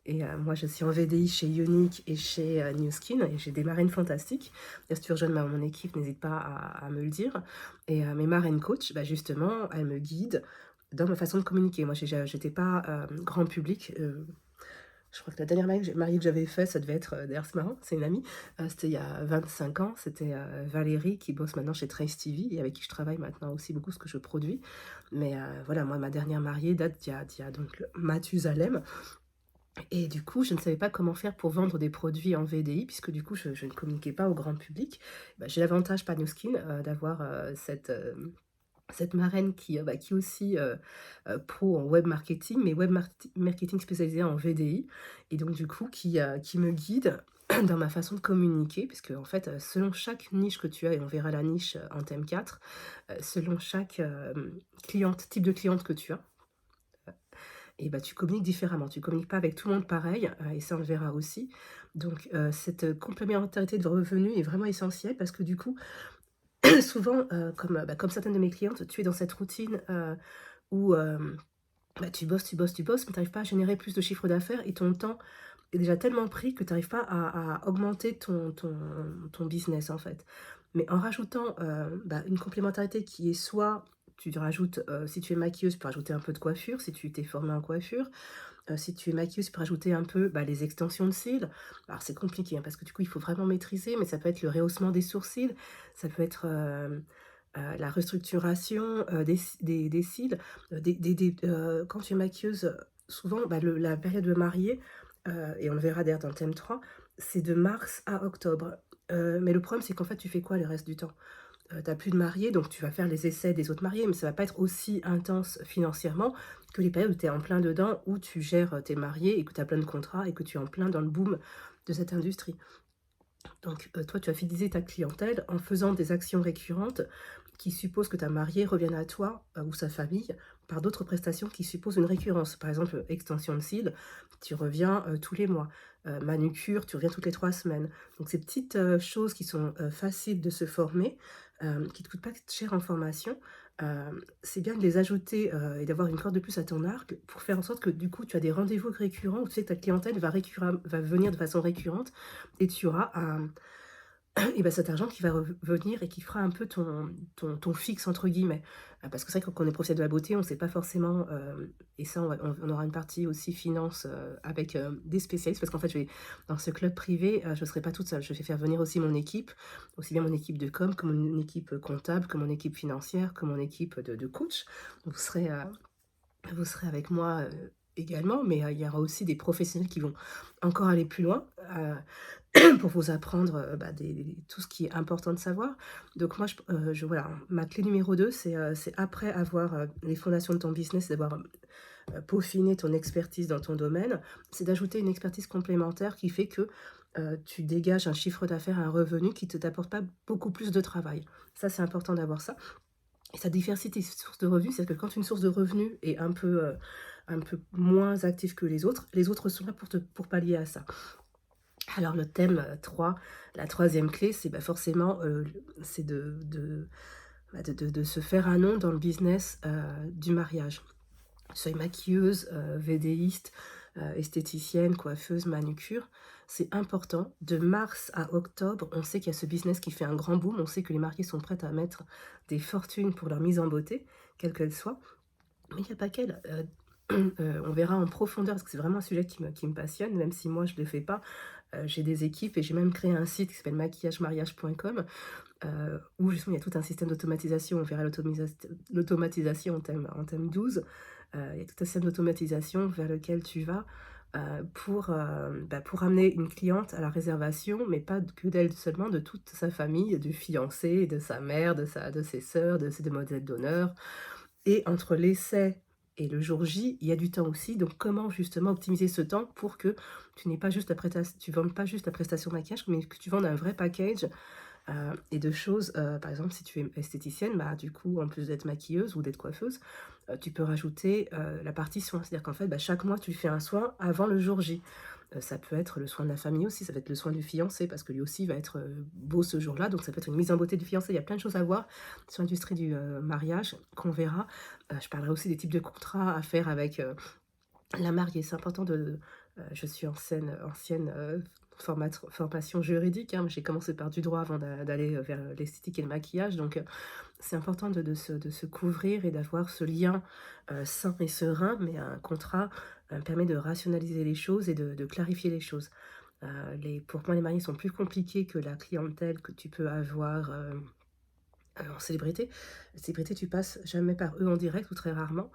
et moi je suis en VDI chez Unique et chez, New Skin et j'ai des marraines fantastiques. D'ailleurs, si tu veux rejoindre mon équipe, n'hésite pas à me le dire et mes marraines coach, justement, elles me guident dans ma façon de communiquer. Moi, j'étais pas, grand public, je crois que la dernière mariée que j'avais fait, ça devait être, d'ailleurs c'est marrant, c'est une amie, c'était il y a 25 ans, c'était, Valérie qui bosse maintenant chez Trace TV et avec qui je travaille maintenant aussi beaucoup ce que je produis. Mais voilà, moi ma dernière mariée date d'il y a donc le Mathusalem Et du coup, je ne savais pas comment faire pour vendre des produits en VDI puisque du coup, je ne communiquais pas au grand public. Bah, j'ai l'avantage Panoskin, d'avoir, cette marraine qui est aussi, pro en web marketing, mais marketing spécialisé en VDI et donc du coup qui me guide dans ma façon de communiquer puisque en fait, selon chaque niche que tu as et on verra la niche, en thème 4, selon chaque, type de cliente que tu as et bah, tu communiques différemment. Tu communiques pas avec tout le monde pareil, et ça on le verra aussi. Donc cette complémentarité de revenus est vraiment essentielle parce que du coup, souvent, comme certaines de mes clientes, tu es dans cette routine, où, bah, tu bosses, tu bosses, tu bosses, mais tu arrives pas à générer plus de chiffre d'affaires et ton temps est déjà tellement pris que tu arrives pas à augmenter ton business, en fait. Mais en rajoutant, bah, une complémentarité qui est soit tu te rajoutes, si tu es maquilleuse, tu peux rajouter un peu de coiffure, si tu t'es formée en coiffure. Si tu es maquilleuse, tu peux rajouter un peu, bah, les extensions de cils. Alors c'est compliqué, hein, parce que du coup, il faut vraiment maîtriser, mais ça peut être le rehaussement des sourcils, ça peut être, la restructuration, des cils, quand tu es maquilleuse, souvent, bah, la période de mariée, et on le verra d'ailleurs dans le thème 3, c'est de mars à octobre. Mais le problème, c'est qu'en fait, tu fais quoi le reste du temps? Tu plus de mariés, donc tu vas faire les essais des autres mariés, mais ça va pas être aussi intense financièrement que les périodes où tu es en plein dedans, où tu gères, tes mariés et que tu as plein de contrats et que tu es en plein dans le boom de cette industrie. Donc, toi, tu vas fidéliser ta clientèle en faisant des actions récurrentes qui supposent que ta mariée revienne à toi, ou sa famille par d'autres prestations qui supposent une récurrence. Par exemple, extension de cils, tu reviens, tous les mois. Manucure, tu reviens toutes les 3 semaines. Donc ces petites, choses qui sont, faciles de se former, qui ne te coûtent pas cher en formation, c'est bien de les ajouter, et d'avoir une corde de plus à ton arc pour faire en sorte que, du coup, tu as des rendez-vous récurrents où tu sais que ta clientèle va venir de façon récurrente et tu auras un et bah, cet argent qui va revenir et qui fera un peu ton «fixe» entre guillemets. Parce que c'est vrai que quand on est professionnel de la beauté, on ne sait pas forcément, et ça on aura une partie aussi finance, avec, des spécialistes parce qu'en fait je vais dans ce club privé, je ne serai pas toute seule. Je vais faire venir aussi mon équipe, aussi bien mon équipe de com que mon équipe, comptable, que mon équipe financière, que mon équipe de coach. Vous serez avec moi, également, mais, il y aura aussi des professionnels qui vont encore aller plus loin, pour vous apprendre, bah, tout ce qui est important de savoir. Donc moi, voilà, ma clé numéro 2, c'est après avoir, les fondations de ton business, d'avoir, peaufiné ton expertise dans ton domaine, c'est d'ajouter une expertise complémentaire qui fait que, tu dégages un chiffre d'affaires, un revenu qui te t'apporte pas beaucoup plus de travail. Ça, c'est important d'avoir ça et ça diversifie tes sources de revenus. C'est-à-dire que quand une source de revenus est un peu moins active que les autres sont là pour pallier à ça. Alors le thème, 3, la troisième clé, c'est, bah, forcément, c'est de se faire un nom dans le business, du mariage. Que tu sois maquilleuse, védéiste, esthéticienne, coiffeuse, manucure, c'est important. De mars à octobre, on sait qu'il y a ce business qui fait un grand boom. On sait que les mariés sont prêts à mettre des fortunes pour leur mise en beauté, quelle qu'elle soit. Mais il n'y a pas qu'elle, on verra en profondeur parce que c'est vraiment un sujet qui me passionne, même si moi je ne le fais pas. J'ai des équipes et j'ai même créé un site qui s'appelle maquillagemariage.com, où justement il y a tout un système d'automatisation. On verra l'automatisation en thème 12. Il y a tout un système d'automatisation vers lequel tu vas, pour amener une cliente à la réservation, mais pas que d'elle seulement, de toute sa famille, du fiancé, de sa mère, de ses sœurs, de ses demoiselles d'honneur. Et entre l'essai et le jour J, il y a du temps aussi. Donc comment justement optimiser ce temps pour que tu vendes pas juste la prestation maquillage, mais que tu vendes un vrai package, et de choses, par exemple, si tu es esthéticienne, bah, du coup, en plus d'être maquilleuse ou d'être coiffeuse, tu peux rajouter, la partie soin. C'est-à-dire qu'en fait, bah, chaque mois, tu fais un soin avant le jour J. Ça peut être le soin de la famille aussi, ça peut être le soin du fiancé parce que lui aussi va être, beau ce jour-là, donc ça peut être une mise en beauté du fiancé. Il y a plein de choses à voir sur l'industrie du, mariage qu'on verra. Je parlerai aussi des types de contrats à faire avec, la mariée. C'est important je suis ancienne, formation juridique, hein. J'ai commencé par du droit avant d'aller, vers l'esthétique et le maquillage, donc c'est important de se couvrir et d'avoir ce lien, sain et serein, mais un contrat, permet de rationaliser les choses et de clarifier les choses. Pour moi, les mariés sont plus compliqués que la clientèle que tu peux avoir, En célébrité, tu passes jamais par eux en direct ou très rarement.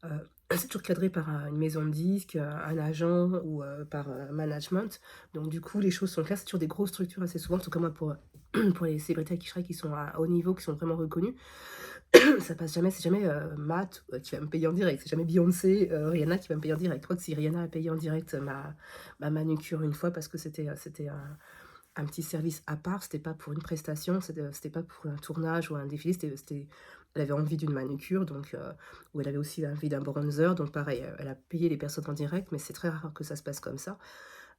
Heu, c'est toujours cadré par une maison de disques, un agent ou par management. Donc du coup, les choses sont claires. C'est toujours des grosses structures assez souvent, en tout cas moi pour les célébrités avec qui je travaille qui sont à haut niveau, qui sont vraiment reconnues. Ça passe jamais, c'est jamais, Matt, qui va me payer en direct. C'est jamais Beyoncé, Rihanna qui va me payer en direct. Je crois que si Rihanna a payé en direct ma manucure une fois parce que c'était un petit service à part, c'était pas pour une prestation, c'était pas pour un tournage ou un défilé, elle avait envie d'une manucure donc ou elle avait aussi envie d'un bronzer donc pareil, elle a payé les personnes en direct, mais c'est très rare que ça se passe comme ça.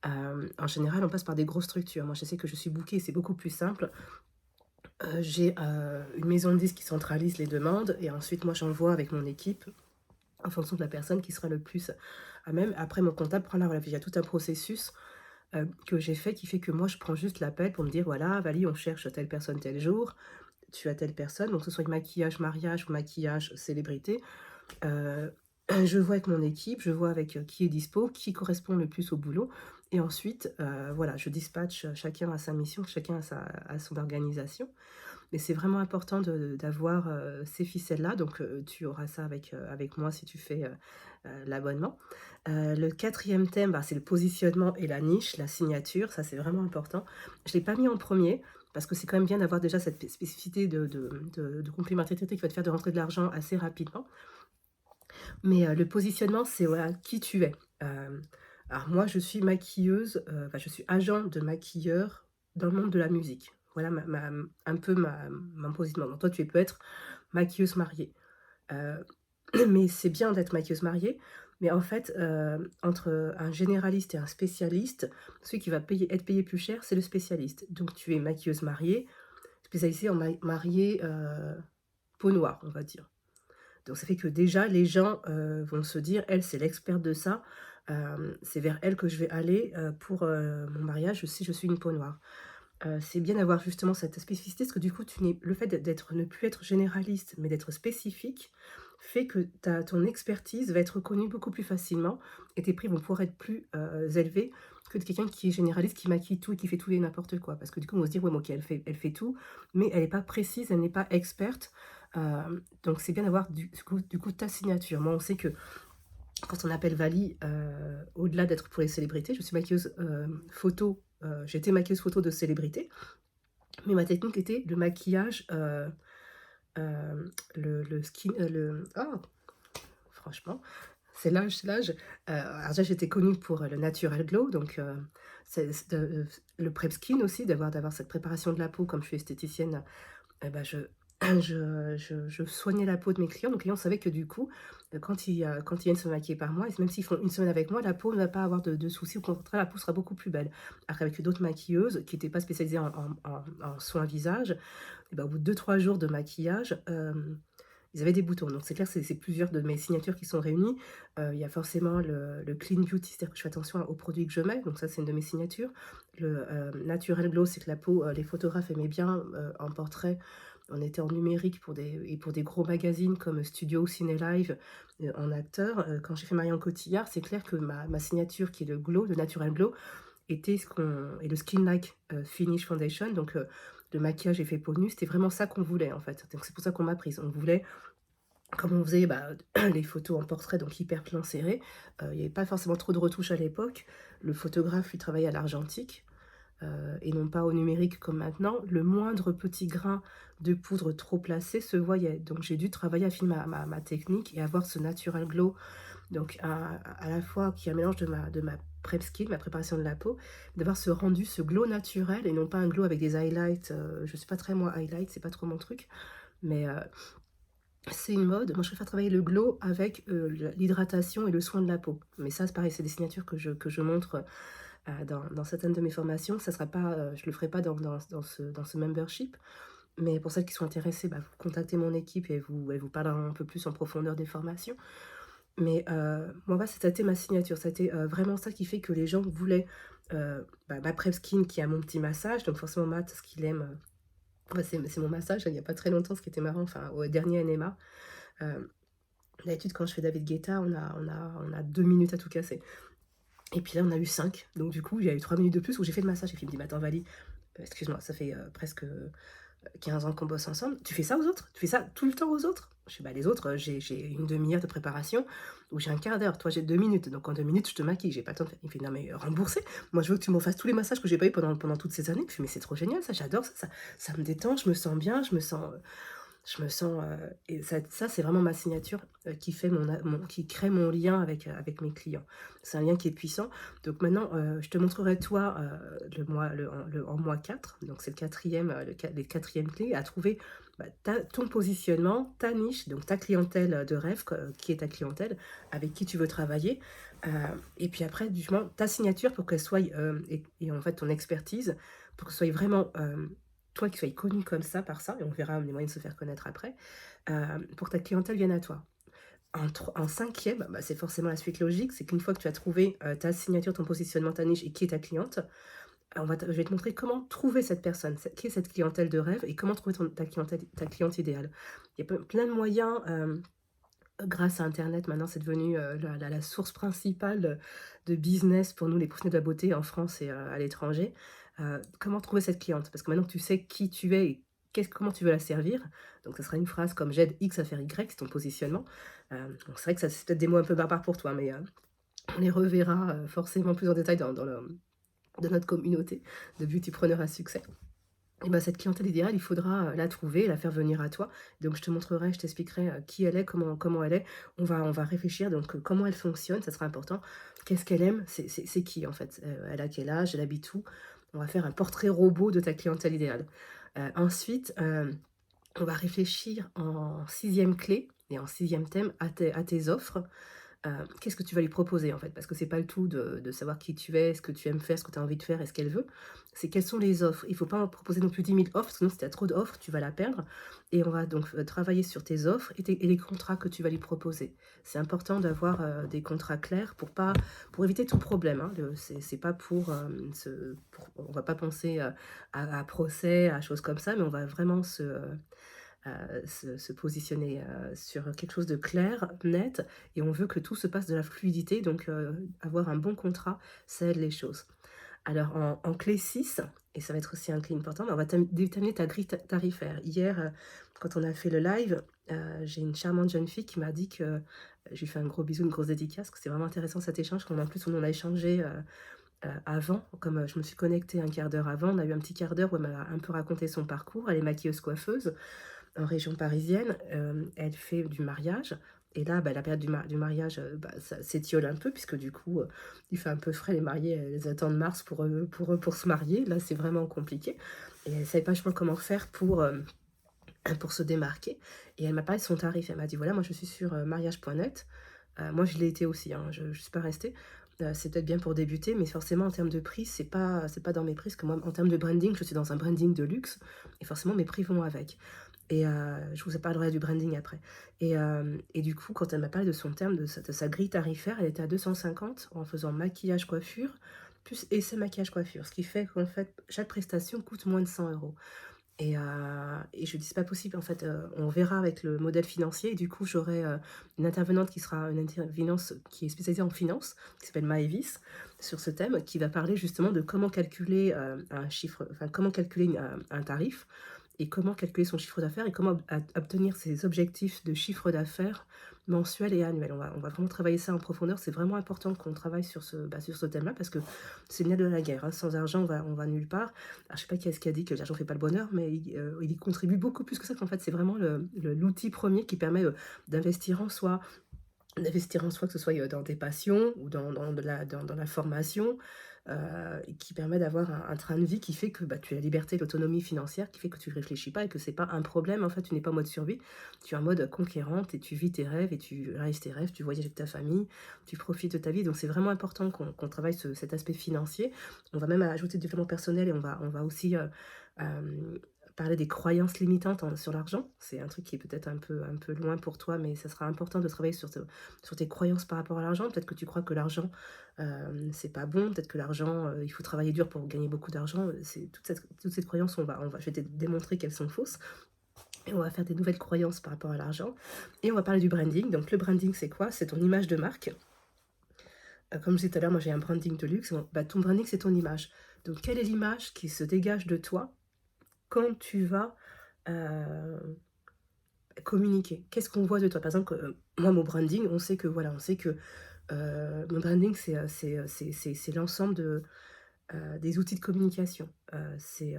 En général, on passe par des grosses structures. Moi, je sais que je suis bookée, c'est beaucoup plus simple. J'ai, une maison de disques qui centralise les demandes et ensuite moi j'envoie avec mon équipe en fonction de la personne qui sera le plus à même. Après mon comptable prend la relève. Il y a tout un processus que j'ai fait, qui fait que moi, je prends juste l'appel pour me dire: «Voilà, Vali, on cherche telle personne tel jour, tu as telle personne», donc que ce soit maquillage mariage ou maquillage célébrité. Heu, je vois avec mon équipe, je vois avec, qui est dispo, qui correspond le plus au boulot et ensuite, voilà, je dispatche, chacun à sa mission, chacun à son organisation. Mais c'est vraiment important d'avoir, ces ficelles-là, donc tu auras ça avec moi si tu fais, l'abonnement. Le quatrième thème, bah, c'est le positionnement et la niche, la signature, ça c'est vraiment important. Je ne l'ai pas mis en premier parce que c'est quand même bien d'avoir déjà cette spécificité de complémentarité qui va te faire de rentrer de l'argent assez rapidement. Mais le positionnement, c'est voilà, qui tu es. Hem, alors moi, je suis maquilleuse, enfin, je suis agent de maquilleur dans le monde de la musique. Voilà un peu mon positionnement. Donc toi, tu peux être maquilleuse mariée. Heu, mais c'est bien d'être maquilleuse mariée, mais en fait, entre un généraliste et un spécialiste, celui qui va être payé plus cher, c'est le spécialiste. Donc tu es maquilleuse mariée, spécialisée en mariée, peau noire, on va dire. Donc ça fait que déjà les gens, vont se dire: «Elle, c'est l'experte de ça, c'est vers elle que je vais aller, pour, mon mariage si je suis une peau noire». C'est bien d'avoir justement cette spécificité parce que du coup le fait ne plus être généraliste, mais d'être spécifique, fait que ton expertise va être reconnue beaucoup plus facilement et tes prix vont pouvoir être plus, élevés que de quelqu'un qui est généraliste, qui maquille tout et qui fait tout et n'importe quoi. Parce que du coup, on va se dire: «Ouais, mais OK, elle fait tout, mais elle n'est pas précise, elle n'est pas experte». Donc c'est bien d'avoir du coup ta signature. Moi, on sait que quand on appelle Vali, au-delà d'être pour les célébrités, je suis maquilleuse, photo, j'étais maquilleuse photo de célébrités, mais ma technique était le maquillage, le skin, franchement, c'est l'âge, c'est l'âge. Alors déjà j'étais connue pour, le natural glow donc c'est le prep skin aussi, d'avoir cette préparation de la peau comme je suis esthéticienne. Et bah, je soignais la peau de mes clients. Donc, les clients savaient que du coup, quand ils viennent se maquiller par moi, et même s'ils font une semaine avec moi, la peau ne va pas avoir de soucis. Au contraire, la peau sera beaucoup plus belle. Alors qu'avec d'autres maquilleuses qui étaient pas spécialisées en soins visage, et bah, au bout de 2-3 jours de maquillage, ils avaient des boutons. Donc c'est clair, c'est plusieurs de mes signatures qui sont réunies. Il y a forcément le clean beauty, c'est-à-dire que je fais attention aux produits que je mets, donc ça, c'est une de mes signatures. Le, natural glow, c'est que la peau, les photographes aimaient bien, en portrait. On était en numérique pour des gros magazines comme Studio ou Ciné Live, en acteur. Quand j'ai fait Marion Cotillard, c'est clair que ma signature qui est le glow, le natural glow, était ce qu'on et le Skin Like, Finish Foundation, donc le maquillage effet peau nue, c'était vraiment ça qu'on voulait, en fait. Donc c'est pour ça qu'on m'a prise. On voulait comme on faisait, bah, les photos en portrait, donc hyper plan serré, il y avait pas forcément trop de retouches à l'époque. Le photographe, lui, travaillait à l'argentique, et non pas au numérique comme maintenant. Le moindre petit grain de poudre trop placé se voyait. Donc j'ai dû travailler à affiner ma technique et avoir ce natural glow, donc à la fois qui est un mélange de ma prep skin, ma préparation de la peau, d'avoir ce rendu, ce glow naturel et non pas un glow avec des highlights. Je suis pas très moi highlight, c'est pas trop mon truc, mais c'est une mode. Moi, je préfère travailler le glow avec, l'hydratation et le soin de la peau. Mais ça, c'est pareil, c'est des signatures que je montre, dans certaines de mes formations. Ça sera pas, je le ferai pas dans ce membership. Mais pour celles qui sont intéressées, bah, vous contactez mon équipe et elle vous parlera un peu plus en profondeur des formations. Mais, moi, ouais, ça a été ma signature. Ça a été, vraiment ça qui fait que les gens voulaient, bah, ma prep skin qui a mon petit massage. Donc forcément Matt, ce qu'il aime, bah, c'est mon massage. Il y a pas très longtemps, ce qui était marrant, enfin au dernier NMA. D'habitude, quand je fais David Guetta, on a 2 minutes à tout casser et puis là, on a eu 5. Donc du coup, il y a eu 3 minutes de plus où j'ai fait le massage et puis il me dit: «Mais attends Vali, excuse-moi, ça fait, presque, 15 ans qu'on bosse ensemble. Tu fais ça aux autres? Tu fais ça tout le temps aux autres? Je fais: «Bah, les autres, j'ai une demi-heure de préparation ou j'ai un quart d'heure. Toi, j'ai 2 minutes. Donc en 2 minutes, je te maquille, j'ai pas le temps de faire». Il me fait: «Non mais remboursé. Moi, je veux que tu me refasses tous les massages que j'ai pas eu pendant toutes ces années». Je fais: «Mais c'est trop génial ça, j'adore ça, ça me détend, je me sens bien, et ça c'est vraiment ma signature, qui fait qui crée mon lien avec mes clients. C'est un lien qui est puissant. Donc maintenant, je te montrerai toi, en mois 4, donc c'est le quatrième les 4e clés à trouver, bah, ton positionnement, ta niche, donc ta clientèle, de rêve, qui est ta clientèle, avec qui tu veux travailler, heu et puis après justement ta signature pour qu'elle soit, et en fait ton expertise pour que ce soit vraiment, toi qui sois connu comme ça, par ça, et on verra les moyens de se faire connaître après, pour que ta clientèle vienne à toi. En 5e, bah, c'est forcément la suite logique, c'est qu'une fois que tu as trouvé, ta signature, ton positionnement, ta niche et qui est ta cliente, je vais te montrer comment trouver cette personne, qui est cette clientèle de rêve et comment trouver ta cliente idéale. Il y a plein de moyens, grâce à internet maintenant, c'est devenu, la source principale de business pour nous les professionnels de la beauté en France et à l'étranger. Comment trouver cette cliente? Parce que maintenant que tu sais qui tu es et comment tu veux la servir, donc ça sera une phrase comme: «J'aide X à faire Y», c'est ton positionnement. Donc c'est vrai que ça, c'est peut-être des mots un peu barbares pour toi, mais on les reverra, forcément plus en détail dans notre communauté de beautypreneurs à succès. Et ben cette clientèle idéale, il faudra, la trouver, la faire venir à toi. Donc je te montrerai, je t'expliquerai, qui elle est, comment elle est. On va réfléchir donc, comment elle fonctionne, ça sera important. Qu'est-ce qu'elle aime? C'est qui en fait? Elle a quel âge? Elle habite où? On va faire un portrait robot de ta clientèle idéale. Ensuite, on va réfléchir en 6e clé et en 6e thème à tes offres. Qu'est-ce que tu vas lui proposer, en fait? Parce que c'est pas le tout de savoir qui tu es, ce que tu aimes faire, ce que tu as envie de faire et ce qu'elle veut. C'est quelles sont les offres. Il faut pas en proposer non plus 10 000 offres, sinon si tu as trop d'offres, tu vas la perdre, et on va donc, travailler sur tes offres et les contrats que tu vas lui proposer. C'est important d'avoir, des contrats clairs pour éviter tout problème, hein. C'est pas on va pas penser, à procès, à choses comme ça, mais on va vraiment se positionner, sur quelque chose de clair, net, et on veut que tout se passe de la fluidité, donc avoir un bon contrat, ça aide les choses. Alors en clé 6, et ça va être aussi un clé important, mais on va déterminer ta grille tarifaire. Hier, quand on a fait le live, j'ai une charmante jeune fille qui m'a dit que je lui fais un gros bisou, une grosse dédicace, que c'est vraiment intéressant cet échange, qu'on en plus on en a échangé, avant, comme, je me suis connectée un quart d'heure avant, on a eu un petit quart d'heure où elle m'a un peu raconté son parcours. Elle est maquilleuse coiffeuse en région parisienne, elle fait du mariage, et là, bah, la période du mariage, bah, ça s'étiole un peu puisque du coup, il fait un peu frais, les mariés, elles attendent mars pour se marier. Là, c'est vraiment compliqué, et elle savait pas vachement comment faire pour se démarquer, et elle m'a parlé de son tarif. Elle m'a dit: «Voilà, moi je suis sur, mariage.net». Moi je l'ai été aussi, hein, je suis pas restée. C'est peut-être bien pour débuter, mais forcément en termes de prix, c'est pas dans mes prix, parce que moi en termes de branding, je suis dans un branding de luxe, et forcément mes prix vont avec. Et je vous parlerai du branding après, et du coup, quand elle m'a parlé de son terme, de sa grille tarifaire, elle était à 250 en faisant maquillage, coiffure, plus essai maquillage, coiffure. Ce qui fait qu'en fait, chaque prestation coûte moins de 100 €. Et je lui dis: «C'est pas possible en fait, on verra avec le modèle financier», et du coup, j'aurai, une intervenante qui sera une intervenante qui est spécialisée en finance, qui s'appelle Maëvis, sur ce thème, qui va parler justement de comment calculer, comment calculer un tarif, et comment calculer son chiffre d'affaires, et comment obtenir ses objectifs de chiffre d'affaires mensuel et annuel. On va vraiment travailler ça en profondeur. C'est vraiment important qu'on travaille sur ce thème-là, parce que c'est le nerf de la guerre, hein. Sans argent, on va nulle part. Alors, je sais pas qui est-ce qui a dit que l'argent fait pas le bonheur, mais il y contribue beaucoup plus que ça, qu'en fait, c'est vraiment l'outil premier qui permet, d'investir en soi, que ce soit, dans des passions ou dans la formation, et qui permet d'avoir un train de vie qui fait que, bah, tu as la liberté, l'autonomie financière qui fait que tu réfléchis pas et que c'est pas un problème, en fait, tu n'es pas en mode survie. Tu es en mode conquérante et tu vis tes rêves et tu réalises tes rêves, tu voyages avec ta famille, tu profites de ta vie. Donc c'est vraiment important qu'on travaille cet aspect financier. On va même ajouter du développement personnel, et on va aussi, hem, parler des croyances limitantes sur l'argent. C'est un truc qui est peut-être un peu loin pour toi, mais ça sera important de travailler sur tes croyances par rapport à l'argent. Peut-être que tu crois que l'argent, c'est pas bon, peut-être que l'argent, il faut travailler dur pour gagner beaucoup d'argent. C'est toute cette croyance, je vais te démontrer qu'elles sont fausses, et on va faire des nouvelles croyances par rapport à l'argent, et on va parler du branding. Donc le branding, c'est quoi? C'est ton image de marque. Comme je disais tout à l'heure, moi j'ai un branding de luxe, bon, bah, ton branding, c'est ton image. Donc quelle est l'image qui se dégage de toi quand tu vas heu, communiquer. Qu'est-ce qu'on voit de toi? Par exemple, moi, mon branding, on sait que, voilà, on sait que, mon branding, c'est l'ensemble des outils de communication. On sait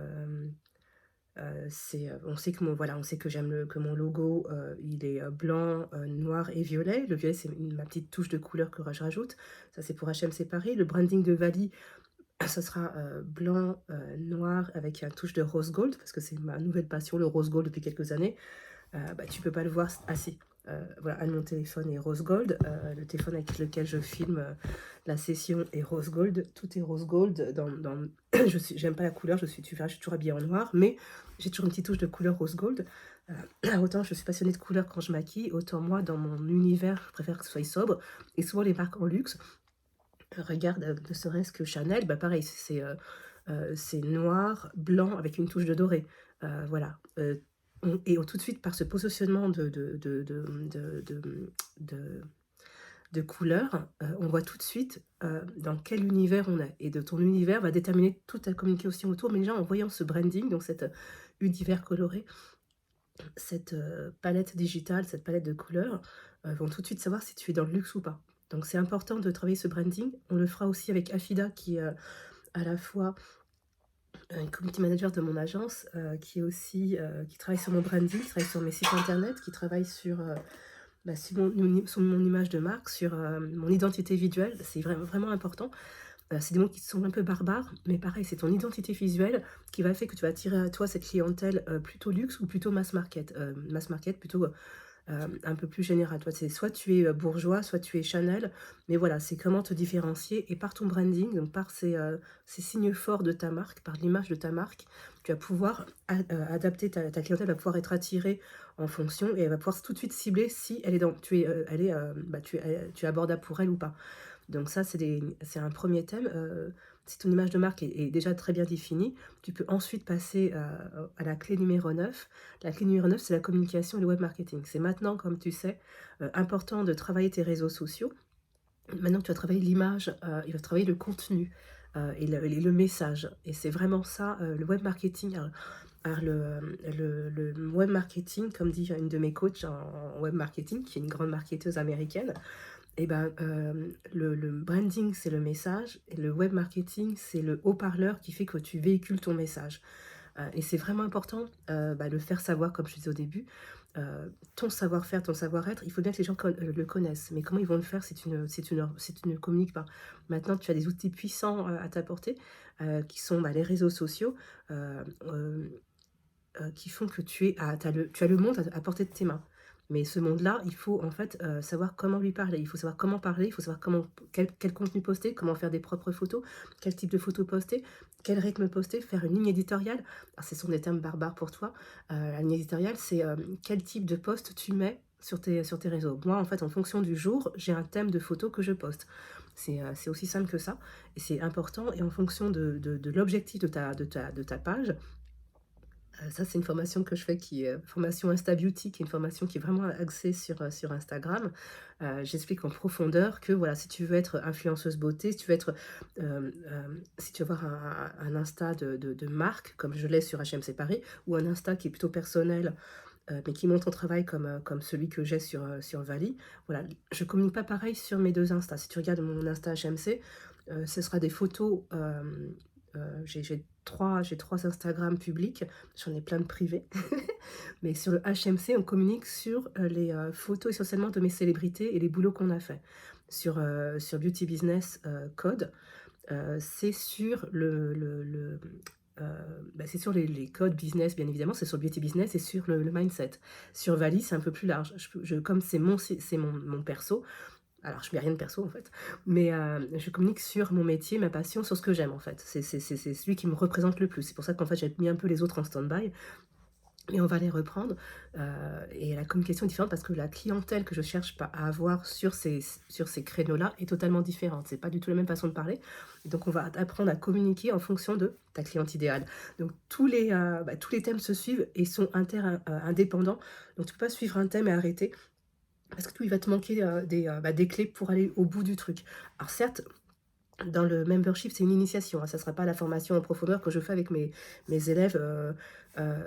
que mon voilà, on sait que j'aime le que mon logo, il est, blanc, noir et violet. Le violet, c'est ma petite touche de couleur que je rajoute. Ça, c'est pour HMC Paris. Le branding de Vali, ça sera, blanc, noir avec une touche de rose gold parce que c'est ma nouvelle passion, le rose gold depuis quelques années. Bah, tu peux pas le voir, voilà, mon téléphone est rose gold, le téléphone avec lequel je filme, la session est rose gold, tout est rose gold j'aime pas la couleur, tu verras, je suis toujours habillée en noir, mais j'ai toujours une petite touche de couleur rose gold. Autant je suis passionnée de couleurs quand je maquille, autant moi dans mon univers, je préfère que ce soit sobre et souvent les marques en luxe, regarde, ne serait-ce que Chanel, bah, pareil, c'est noir, blanc avec une touche de doré. Voilà, tout de suite par ce positionnement de de couleurs, on voit tout de suite, dans quel univers on est et de ton univers va déterminer toute ta communication autour. Mais déjà en voyant ce branding, donc cet, univers coloré, cette, palette digitale, cette palette de couleurs, vont tout de suite savoir si tu es dans le luxe ou pas. Donc c'est important de travailler ce branding. On le fera aussi avec Afida qui est, à la fois community manager de mon agence, qui est aussi, qui travaille sur mon branding, qui travaille sur mes sites internet, qui travaille sur, bah, sur mon image de marque, sur, mon identité visuelle. C'est vraiment important. C'est des mots qui sont un peu barbares, mais pareil, c'est ton identité visuelle qui va faire que tu vas attirer à toi cette clientèle, plutôt luxe ou plutôt mass market plutôt, un peu plus général. Toi, c'est soit tu es, bourgeois, soit tu es Chanel, mais voilà, c'est comment te différencier et par ton branding, donc par ces signes forts de ta marque, par l'image de ta marque, tu vas pouvoir adapter ta clientèle va pouvoir être attirée en fonction et elle va pouvoir tout de suite cibler si elle est dans tu es, elle est, bah, tu es abordable pour elle ou pas. Donc ça, c'est un premier thème, si ton image de marque est déjà très bien définie, tu peux ensuite passer, à la clé numéro 9. La clé numéro 9, c'est la communication et le web marketing. C'est maintenant, comme tu sais, important de travailler tes réseaux sociaux. Maintenant que tu as travaillé l'image, il va travailler le contenu, et le message et c'est vraiment ça, le web marketing. Alors le web marketing, comme dit une de mes coachs en web marketing, qui est une grande marketeuse américaine, et ben, le branding, c'est le message et le web marketing, c'est le haut-parleur qui fait que tu véhicules ton message. Et c'est vraiment important, bah, de le faire savoir comme je disais au début. Ton savoir-faire, ton savoir-être, il faut bien que les gens le connaissent. Mais comment ils vont le faire si tu ne communiques pas? Maintenant, tu as des outils puissants, à ta portée, qui sont, bah, les réseaux sociaux, heu, hem qui font que tu as le monde à portée de tes mains. Mais ce monde-là, il faut en fait, savoir comment lui parler. Il faut savoir comment parler, il faut savoir quel contenu poster, comment faire des propres photos, quel type de photos poster, quel rythme poster, faire une ligne éditoriale. Alors ce sont des termes barbares pour toi. La ligne éditoriale, c'est, quel type de post tu mets sur tes réseaux. Moi, en fait, en fonction du jour, j'ai un thème de photos que je poste. C'est aussi simple que ça et c'est important et en fonction de l'objectif de ta page. Ça, c'est une formation que je fais qui est, formation Insta Beauty, qui est une formation qui est vraiment axée sur Instagram. J'explique en profondeur que, voilà, si tu veux être influenceuse beauté, si tu veux être, si tu veux avoir un Insta de marque, comme je l'ai sur HMC Paris, ou un Insta qui est plutôt personnel, mais qui montre ton travail comme celui que j'ai sur Vali. Voilà, je communique pas pareil sur mes 2 Insta. Si tu regardes mon Insta HMC, ce sera des photos, j'ai trois Instagram publics, j'en ai plein de privés. Mais sur le HMC, on communique sur, les, photos essentiellement de mes célébrités et les boulots qu'on a fait. Sur Beauty Business, Code, c'est sur heu, c'est sur les codes business, bien évidemment, c'est sur le beauty business et sur le mindset. Sur Vali, c'est un peu plus large. Comme c'est mon perso, alors je mets rien de perso, en fait, mais je communique sur mon métier, ma passion, sur ce que j'aime, en fait. C'est celui qui me représente le plus. C'est pour ça qu'en fait, j'ai mis un peu les autres en stand-by. Mais on va les reprendre, et la communication est différente parce que la clientèle que je cherche pas à avoir sur ces créneaux-là est totalement différente. C'est pas du tout la même façon de parler. Et donc on va apprendre à communiquer en fonction de ta cliente idéale. Donc tous les thèmes se suivent et sont indépendants. Donc tu peux pas suivre un thème et arrêter parce que tout il va te manquer, des clés pour aller au bout du truc. Alors certes, Dans le membership, c'est une initiation, hein, ça ne sera pas la formation en profondeur que je fais avec mes élèves,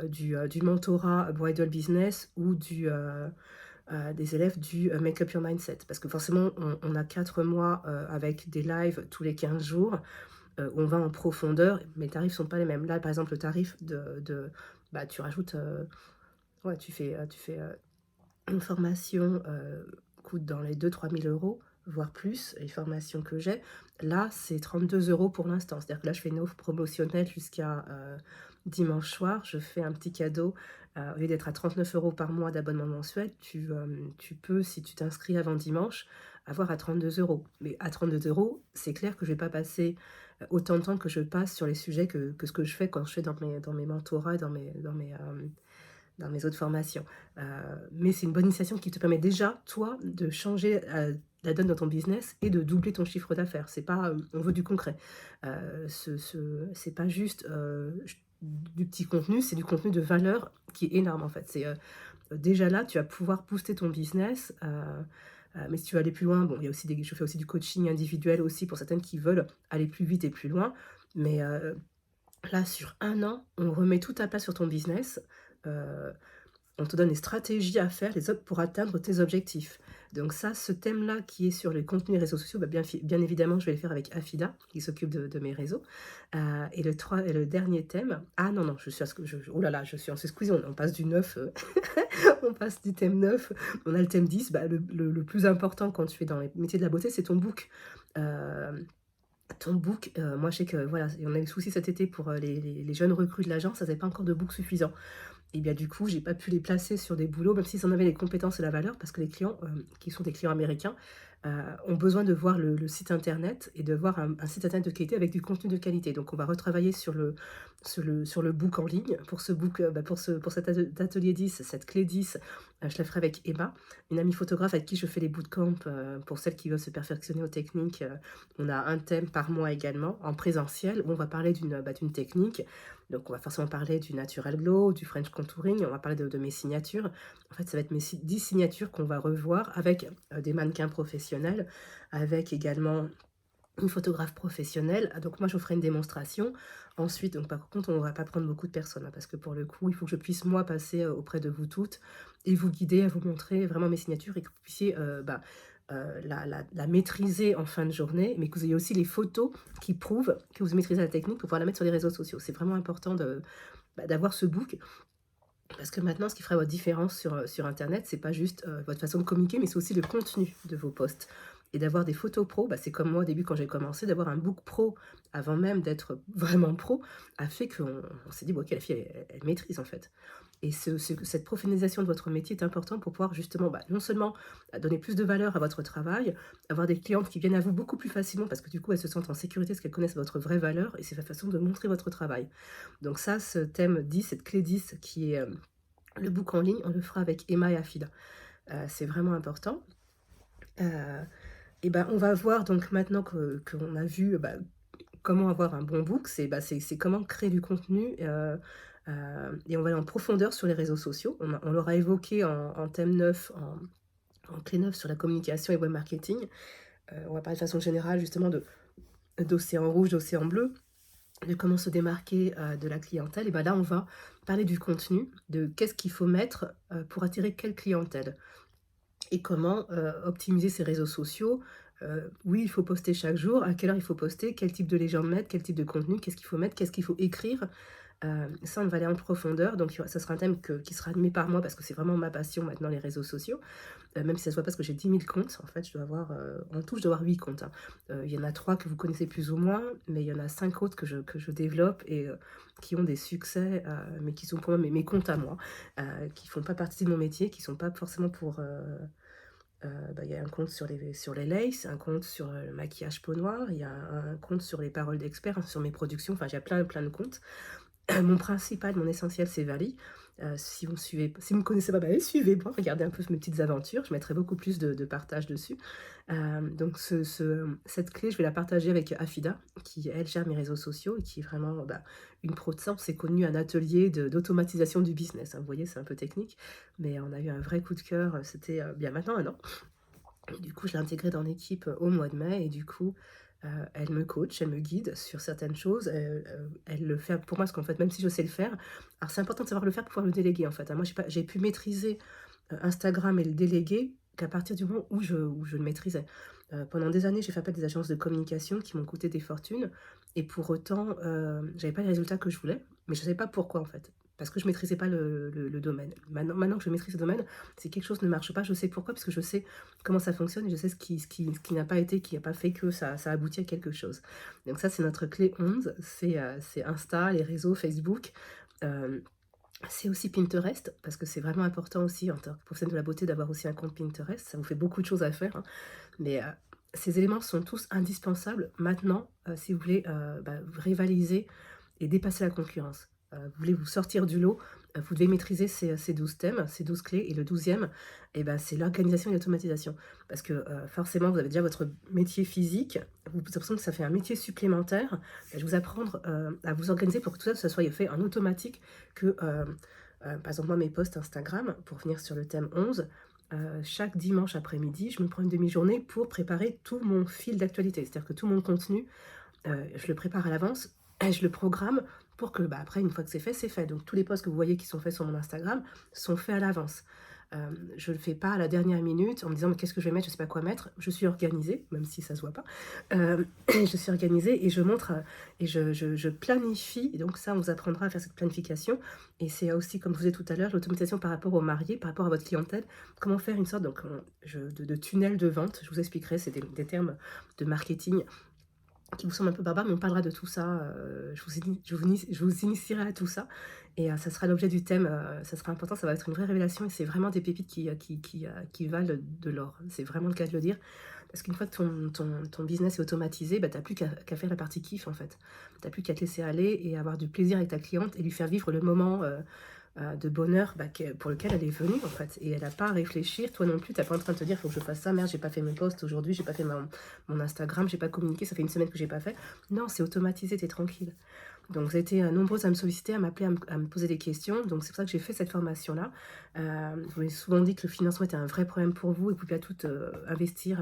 du mentorat bridal business ou des élèves du, Make Up Your Mindset. Parce que forcément, on a 4 mois, avec des lives tous les 15 jours, où on va en profondeur. Mes tarifs sont pas les mêmes. Là, par exemple, le tarif bah, tu rajoutes, ouais, une formation, coûte dans les 2 000 à 3 000 €, voire plus, les formations que j'ai. Là, c'est 32 € pour l'instant. C'est-à-dire que là, je fais une offre promotionnelle jusqu'à, dimanche soir. Je fais un petit cadeau, au lieu d'être à 39 € par mois d'abonnement mensuel, tu peux, si tu t'inscris avant dimanche, avoir à 32 €. Mais à 32 €, c'est clair que je vais pas passer, autant de temps que je passe sur les sujets que ce que je fais quand je fais dans mes mentorats, dans mes autres formations. Heu, mais c'est une bonne initiation qui te permet déjà, toi, de changer, la donne dans ton business et de doubler ton chiffre d'affaires. C'est pas, on veut du concret. C'est pas juste, j du petit contenu, c'est du contenu de valeur qui est énorme, en fait. Déjà là, tu vas pouvoir booster ton business, mais si tu veux aller plus loin, bon, il y a aussi je fais aussi du coaching individuel aussi pour certaines qui veulent aller plus vite et plus loin. Mais, là, sur 1 an, on remet tout à plat sur ton business. Heu on te donne les stratégies à faire, les autres pour atteindre tes objectifs. Donc ça, ce thème-là qui est sur les contenus réseaux sociaux, bah, bien évidemment, je vais le faire avec Afida, qui s'occupe de mes réseaux. Et le dernier thème, ah non, non, je suis à ce que oh là là, je suis en squeeze, on passe du 9, on passe du thème 9, on a le thème 10. Bah, le plus important quand tu es dans les métiers de la beauté, c'est ton book. Heu, Ton book, moi je sais que voilà, on a eu le souci cet été pour, les jeunes recrues de l'agence, elles avaient pas encore de book suffisant. Et bien, du coup, j'ai pas pu les placer sur des boulots, même s'ils en avaient les compétences et la valeur, parce que les clients, qui sont des clients américains, ont besoin de voir le site internet et de voir un site internet de qualité avec du contenu de qualité. Donc on va retravailler sur le book en ligne. Pour ce book, bah, pour cet atelier 10, cette clé 10, je la ferai avec Emma, une amie photographe avec qui je fais les bootcamps, pour celles qui veulent se perfectionner aux techniques. On a un thème par mois également, en présentiel, où on va parler d'une technique. Donc on va forcément parler du natural glow, du French contouring, on va parler de mes signatures. En fait, ça va être mes 10 signatures qu'on va revoir avec, des mannequins professionnels, avec également une photographe professionnelle. Donc moi, je vous ferai une démonstration. Ensuite, donc par contre, on ne va pas prendre beaucoup de personnes, hein, parce que pour le coup, il faut que je puisse moi passer, auprès de vous toutes et vous guider, à vous montrer vraiment mes signatures et que vous puissiez, la maîtriser en fin de journée, mais que vous ayez aussi les photos qui prouvent que vous maîtrisez la technique pour pouvoir la mettre sur les réseaux sociaux. C'est vraiment important d'avoir ce book, parce que maintenant, ce qui fera votre différence sur internet, c'est pas juste, votre façon de communiquer, mais c'est aussi le contenu de vos posts. Et d'avoir des photos pro, bah, c'est comme moi au début quand j'ai commencé, d'avoir un book pro avant même d'être vraiment pro, a fait qu'on s'est dit: «Bon OK, la fille elle maîtrise en fait». Et cette professionnalisation de votre métier est important pour pouvoir justement, bah, non seulement, donner plus de valeur à votre travail, avoir des clientes qui viennent à vous beaucoup plus facilement parce que du coup elles se sentent en sécurité parce qu'elles connaissent votre vraie valeur et c'est la façon de montrer votre travail. Donc ça, ce thème 10, cette clé 10 qui est, le book en ligne, on le fera avec Emma et Afida. C'est vraiment important. Heu et ben, on va voir donc maintenant qu'on a vu, bah, comment avoir un bon book, c'est comment créer du contenu, et on va aller en profondeur sur les réseaux sociaux. On l'aura évoqué en thème 9, en clé 9 sur la communication et web marketing. On va parler de façon générale justement d'océan rouge, d'océan bleu, de comment se démarquer, de la clientèle. Et ben là, on va parler du contenu, de qu'est-ce qu'il faut mettre, pour attirer quelle clientèle et comment, optimiser ses réseaux sociaux. Oui, il faut poster chaque jour, à quelle heure il faut poster, quel type de légende mettre, quel type de contenu, qu'est-ce qu'il faut mettre, qu'est-ce qu'il faut écrire. Ça, on va aller en profondeur, donc ça sera un thème qui sera animé par moi parce que c'est vraiment ma passion maintenant, les réseaux sociaux. Même si ça se voit pas parce que j'ai 10 000 comptes, en fait, je dois avoir, en tout, je dois avoir 8 comptes, hein. Il y en a 3 que vous connaissez plus ou moins, mais il y en a 5 autres que je développe et qui ont des succès, mais qui sont pour moi mes comptes à moi, qui font pas partie de mon métier, qui sont pas forcément pour, bah, il y a un compte sur les laces, un compte sur, le maquillage peau noire, il y a un compte sur les paroles d'experts, hein, sur mes productions, enfin, j'ai plein, plein de comptes. Mon principal, mon essentiel, c'est Vali. Si vous me connaissez pas, bah, allez suivez-moi, regardez un peu mes petites aventures, je mettrai beaucoup plus de partage dessus. Donc cette clé, je vais la partager avec Afida, qui elle gère mes réseaux sociaux et qui est vraiment, bah, une pro de ça. On s'est connus à un atelier d'automatisation du business, hein. Vous voyez, c'est un peu technique, mais on a eu un vrai coup de cœur, c'était, bien maintenant 1 an. Et du coup, je l'ai intégrée dans l'équipe, au mois de mai et du coup, Elle me coach, elle me guide sur certaines choses, elle le fait pour moi parce qu'en fait, même si je sais le faire, alors c'est important de savoir le faire pour pouvoir le déléguer, en fait, hein. Moi, j'ai pu maîtriser, Instagram et le déléguer qu'à partir du moment où je le maîtrisais. Pendant des années, j'ai fait appel à des agences de communication qui m'ont coûté des fortunes et pour autant, j'avais pas les résultats que je voulais, mais je savais pas pourquoi, en fait. Parce que je maîtrisais pas le domaine. Maintenant que je maîtrise le domaine, si quelque chose ne marche pas, je sais pourquoi, parce que je sais comment ça fonctionne et je sais ce qui n'a pas été, qui n'a pas fait que ça aboutit à quelque chose. Donc ça, c'est notre clé 11, c'est Insta, les réseaux, Facebook, hem c'est aussi Pinterest, parce que c'est vraiment important aussi en tant que professionnel de la beauté d'avoir aussi un compte Pinterest. Ça vous fait beaucoup de choses à faire, hein. Mais, ces éléments sont tous indispensables maintenant, si vous voulez, rivaliser et dépasser la concurrence. Vous voulez vous sortir du lot, vous devez maîtriser ces 12 thèmes, ces 12 clés et le 12e et ben, c'est l'organisation et l'automatisation. Parce que, forcément, vous avez déjà votre métier physique, vous avez l'impression que ça fait un métier supplémentaire. Je vais vous apprendre, à vous organiser pour que tout ça, ça soit fait en automatique que, par exemple, moi, mes posts Instagram, pour venir sur le thème 11, chaque dimanche après-midi, je me prends une demi-journée pour préparer tout mon fil d'actualité. C'est-à-dire que tout mon contenu, je le prépare à l'avance et je le programme pour que, après une fois que c'est fait, c'est fait. Donc tous les posts que vous voyez qui sont faits sur mon Instagram sont faits à l'avance. Je le fais pas à la dernière minute en me disant: «Mais qu'est-ce que je vais mettre? Je sais pas quoi mettre». Je suis organisée, même si ça se voit pas. Je suis organisée et je montre, et je planifie et donc ça, on vous apprendra à faire cette planification et c'est aussi, comme je vous disais tout à l'heure, l'automatisation par rapport aux mariés, par rapport à votre clientèle. Comment faire une sorte donc, de tunnel de vente. Je vous expliquerai, c'est des termes de marketing qui vous semble un peu barbare, mais on parlera de tout ça, je vous initierai à tout ça et ça sera l'objet du thème, ça sera important, ça va être une vraie révélation et c'est vraiment des pépites qui valent de l'or. C'est vraiment le cas de le dire, parce qu'une fois que ton business est automatisé, tu as plus qu'à faire la partie kiff, en fait. Tu as plus qu'à te laisser aller et avoir du plaisir avec ta cliente et lui faire vivre le moment, de bonheur, pour lequel elle est venue, en fait et elle a pas à réfléchir. Toi non plus, tu es pas en train de te dire: «Faut que je fasse ça. Merde, j'ai pas fait mes posts aujourd'hui, j'ai pas fait mon Instagram, j'ai pas communiqué, ça fait une semaine que j'ai pas fait». Non, c'est automatisé, tu es tranquille. Donc vous avez été, nombreuses à me solliciter, à m'appeler, à me poser des questions. Donc c'est pour ça que j'ai fait cette formation-là. Vous m'avez souvent dit que le financement était un vrai problème pour vous et que vous pouviez pas tout, investir,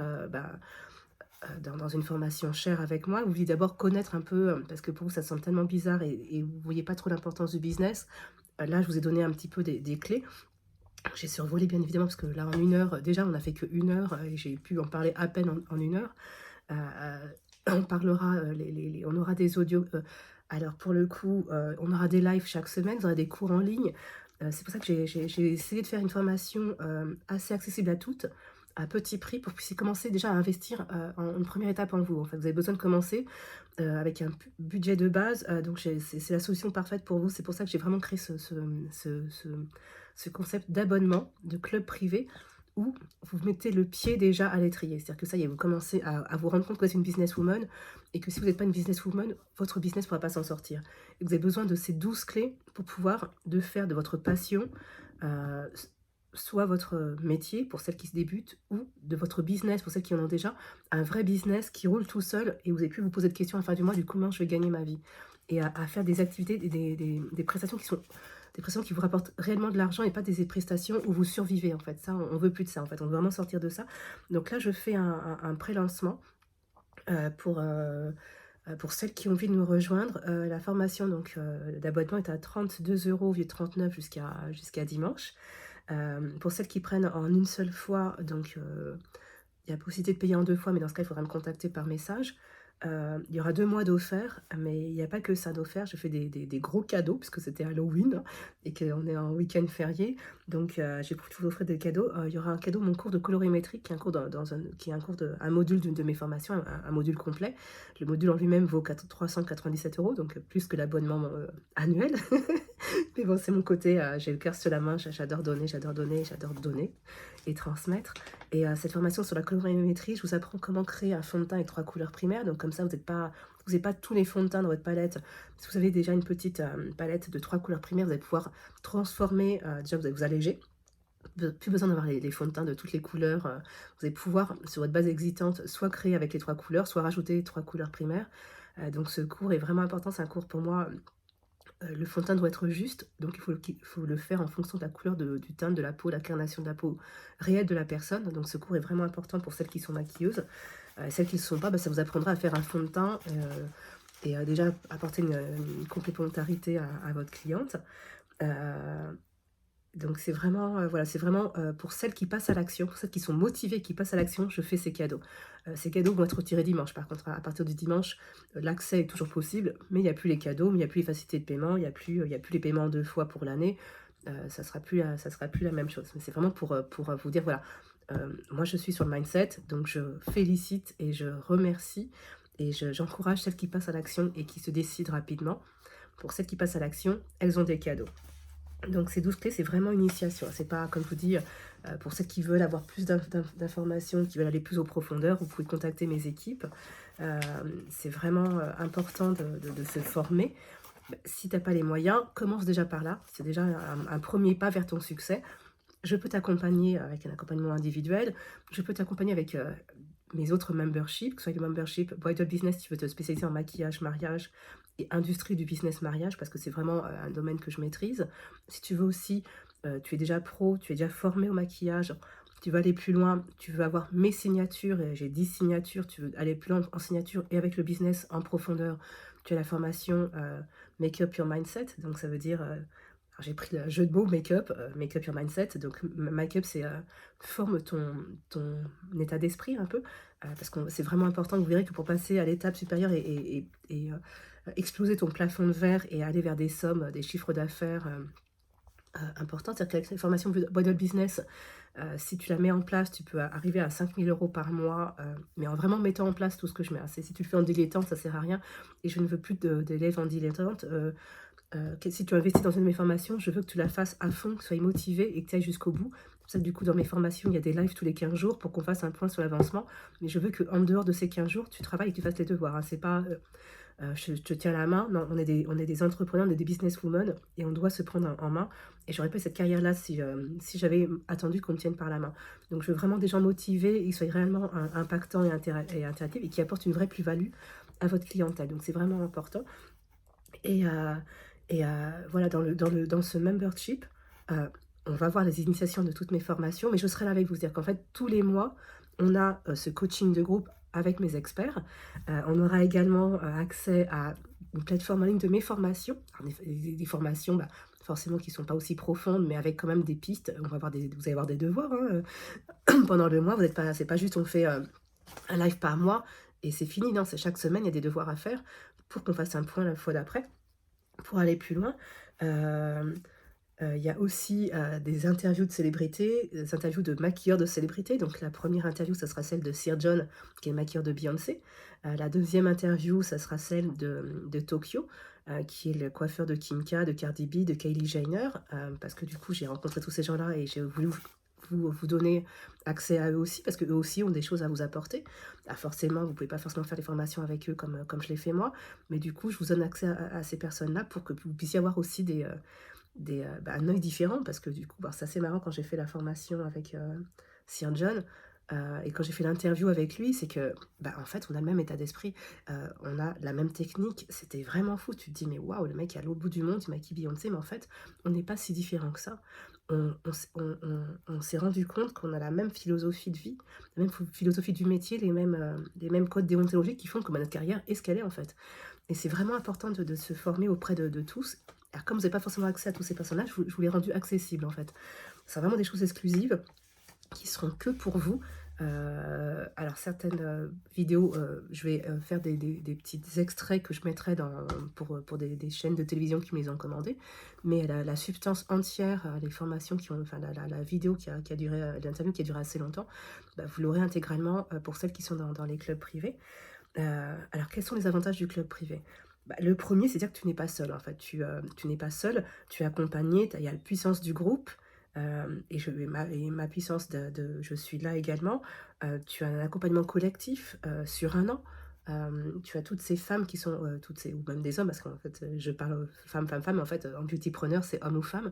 dans une formation chère avec moi. Vous vouliez d'abord connaître un peu, parce que pour vous ça semble tellement bizarre et vous voyez pas trop l'importance du business. Là, je vous ai donné un petit peu des clés. J'ai survolé bien évidemment parce que là en 1 heure, déjà on n'a fait que 1 heure, et j'ai pu en parler à peine en 1 heure. On parlera, on aura des audios, alors pour le coup, on aura des lives chaque semaine, vous aurez des cours en ligne. C'est pour ça que j'ai essayé de faire une formation, assez accessible à toutes, à petit prix pour que vous puissiez commencer déjà à investir, en une première étape en vous. En fait, vous avez besoin de commencer, avec un budget de base, donc c'est la solution parfaite pour vous. C'est pour ça que j'ai vraiment créé ce concept d'abonnement, de club privé où vous mettez le pied déjà à l'étrier. C'est-à-dire que ça y est, vous commencez à vous rendre compte que vous êtes une businesswoman et que si vous n'êtes pas une businesswoman, votre business ne pourra pas s'en sortir. Et vous avez besoin de ces 12 clés pour pouvoir de faire de votre passion, soit votre métier pour celles qui se débutent ou de votre business pour celles qui en ont déjà, un vrai business qui roule tout seul et vous avez pu vous poser de questions à la fin du mois du comment je vais gagner ma vie et à faire des activités, des prestations qui sont des prestations qui vous rapportent réellement de l'argent et pas des prestations où vous survivez en fait. Ça, on veut plus de ça en fait, on veut vraiment sortir de ça. Donc là, je fais un pré-lancement pour celles qui ont envie de nous rejoindre. La formation donc d'abonnement est à 32 € au lieu de 39 jusqu'à dimanche. Pour celles qui prennent en une seule fois, donc il y a la possibilité de payer en 2 fois, mais dans ce cas, il faudra me contacter par message. Il y aura 2 mois d'offert, mais il n'y a pas que ça d'offert. Je fais des gros cadeaux puisque c'était Halloween, hein, et qu'on est en week-end férié. Donc j'ai voulu vous offrir des cadeaux. Il y aura un cadeau, mon cours de colorimétrie, qui est un cours qui est un cours un module d'une de mes formations, un module complet. Le module en lui-même vaut 397 €, donc plus que l'abonnement, annuel. Mais bon, c'est mon côté, j'ai le cœur sur la main, j'adore donner, j'adore donner, j'adore donner et transmettre. Et cette formation sur la colorimétrie, je vous apprends comment créer un fond de teint avec 3 couleurs primaires. Donc comme ça, vous avez pas tous les fonds de teint dans votre palette. Si vous avez déjà une petite, palette de 3 couleurs primaires, vous allez pouvoir transformer, déjà vous allez vous alléger. Plus besoin d'avoir les fonds de teint de toutes les couleurs, vous allez pouvoir, sur votre base existante, soit créer avec les 3 couleurs, soit rajouter 3 couleurs primaires. Donc ce cours est vraiment important, c'est un cours pour moi Le fond de teint doit être juste, donc il faut le faire en fonction de la couleur du teint de la peau, la carnation de la peau réelle de la personne. Donc ce cours est vraiment important pour celles qui sont maquilleuses. Celles qui ne le sont pas, bah, ça vous apprendra à faire un fond de teint, et déjà apporter une complémentarité à votre cliente. Heu donc c'est vraiment, voilà, c'est vraiment, pour celles qui passent à l'action, pour celles qui sont motivées, qui passent à l'action, je fais ces cadeaux. Ces cadeaux vont être retirés dimanche. Par contre, à partir du dimanche, l'accès est toujours possible, mais il y a plus les cadeaux, mais il y a plus les facilités de paiement, il y a plus les paiements 2 fois pour l'année. Ça sera plus la même chose. Mais c'est vraiment pour, vous dire, voilà, moi je suis sur le mindset, donc je félicite et je remercie et j'encourage celles qui passent à l'action et qui se décident rapidement. Pour celles qui passent à l'action, elles ont des cadeaux. Donc ces 12 clés, c'est vraiment une initiation. C'est pas, comme je vous dis, pour celles qui veulent avoir plus d'informations, qui veulent aller plus en profondeur, vous pouvez contacter mes équipes. C'est vraiment, important de se former. Bah, si tu as pas les moyens, commence déjà par là. C'est déjà un 1 pas vers ton succès. Je peux t'accompagner avec un accompagnement individuel. Je peux t'accompagner avec, mes autres memberships, que ce soit le membership Bridal Business, si tu veux te spécialiser en maquillage, mariage et industrie du business mariage, parce que c'est vraiment, un domaine que je maîtrise. Si tu veux aussi, tu es déjà pro, tu es déjà formé au maquillage, tu veux aller plus loin, tu veux avoir mes signatures et j'ai 10 signatures, tu veux aller plus loin en signature et avec le business en profondeur, tu as la formation, Make Up Your Mindset, donc ça veut dire, alors j'ai pris le jeu de mots make-up, make up your mindset. Donc make-up, c'est, forme ton état d'esprit un peu, parce que c'est vraiment important. Vous verrez que pour passer à l'étape supérieure exploser ton plafond de verre et aller vers des sommes, des chiffres d'affaires, importants. C'est-à-dire qu'avec cette formation Bridal Business, si tu la mets en place, tu peux arriver à 5 000 € par mois, mais en vraiment mettant en place tout ce que je mets, hein. Si tu le fais en dilettante, ça sert à rien et je ne veux plus d'élèves en dilettante. Si tu investis dans une de mes formations, je veux que tu la fasses à fond, que tu sois motivé et que tu ailles jusqu'au bout. C'est pour ça que du coup, dans mes formations, il y a des lives tous les 15 jours pour qu'on fasse un point sur l'avancement. Mais je veux qu'en dehors de ces 15 jours, tu travailles et que tu fasses les devoirs, hein. C'est pas, je te tiens la main. Non, on est des entrepreneurs, on est des businesswomen et on doit se prendre en main. Et j'aurais pas cette carrière-là si j'avais attendu qu'on me tienne par la main. Donc je veux vraiment des gens motivés et qui soient réellement impactants et interactifs et qui apportent une vraie plus-value à votre clientèle. Donc c'est vraiment important. Et, voilà, dans ce membership, heu, on va voir les initiations de toutes mes formations, mais je serai là avec vous. C'est-à-dire qu'en fait, tous les mois, on a, ce coaching de groupe avec mes experts. On aura également, accès à une plateforme en ligne de mes formations. Alors des formations, bah, forcément qui ne sont pas aussi profondes, mais avec quand même des pistes. Vous allez avoir des devoirs, hein, pendant le mois. Vous êtes pas C'est pas juste on fait, un live par mois et c'est fini. Non, c'est chaque semaine, il y a des devoirs à faire pour qu'on fasse un point la fois d'après. Pour aller plus loin, hem, il y a aussi, des interviews de célébrités, des interviews de maquilleurs de célébrités. Donc la première interview, ça sera celle de Sir John, qui est le maquilleur de Beyoncé. La deuxième interview, ça sera celle de Tokyo, qui est le coiffeur de Kim K, de Cardi B, de Kylie Jenner. Parce que du coup, j'ai rencontré tous ces gens-là et j'ai voulu vous donner accès à eux aussi, parce qu'eux aussi ont des choses à vous apporter. Ah, forcément, vous pouvez pas forcément faire des formations avec eux comme je l'ai fait moi, mais du coup, je vous donne accès à ces personnes-là pour que vous puissiez avoir aussi bah, un œil différent, parce que du coup, bah, c'est assez marrant quand j'ai fait la formation avec, Sir John, et quand j'ai fait l'interview avec lui, c'est que, bah, en fait, on a le même état d'esprit, on a la même technique. C'était vraiment fou. Tu te dis: «Mais waouh, le mec est à l'autre bout du monde, il maquille Beyoncé», mais en fait, on n'est pas si différents que ça. On s'est rendu compte qu'on a la même philosophie de vie, la même philosophie du métier, les mêmes codes déontologiques qui font que, bah, notre carrière est ce qu'elle est, en fait. Et c'est vraiment important de se former auprès de tous. Alors comme vous n'avez pas forcément accès à tous ces personnages, je vous l'ai rendu accessible, en fait. C'est vraiment des choses exclusives qui seront que pour vous. Alors certaines, vidéos, je vais, faire des petits extraits que je mettrai pour des chaînes de télévision qui me les ont commandées. Mais la substance entière, les formations qui ont enfin la vidéo qui a duré, l'interview qui a duré assez longtemps, bah, vous l'aurez intégralement, pour celles qui sont dans les clubs privés. Alors quels sont les avantages du club privé? Bah, le premier, c'est dire que tu n'es pas seul, en fait. Tu n'es pas seul, tu es accompagné, il y a la puissance du groupe, et ma puissance je suis là également. Tu as un accompagnement collectif, sur un an. Tu as toutes ces femmes qui sont, ou même des hommes, parce qu'en fait, je parle, femme, femme, femme, mais en fait, en beautypreneur, c'est homme ou femme.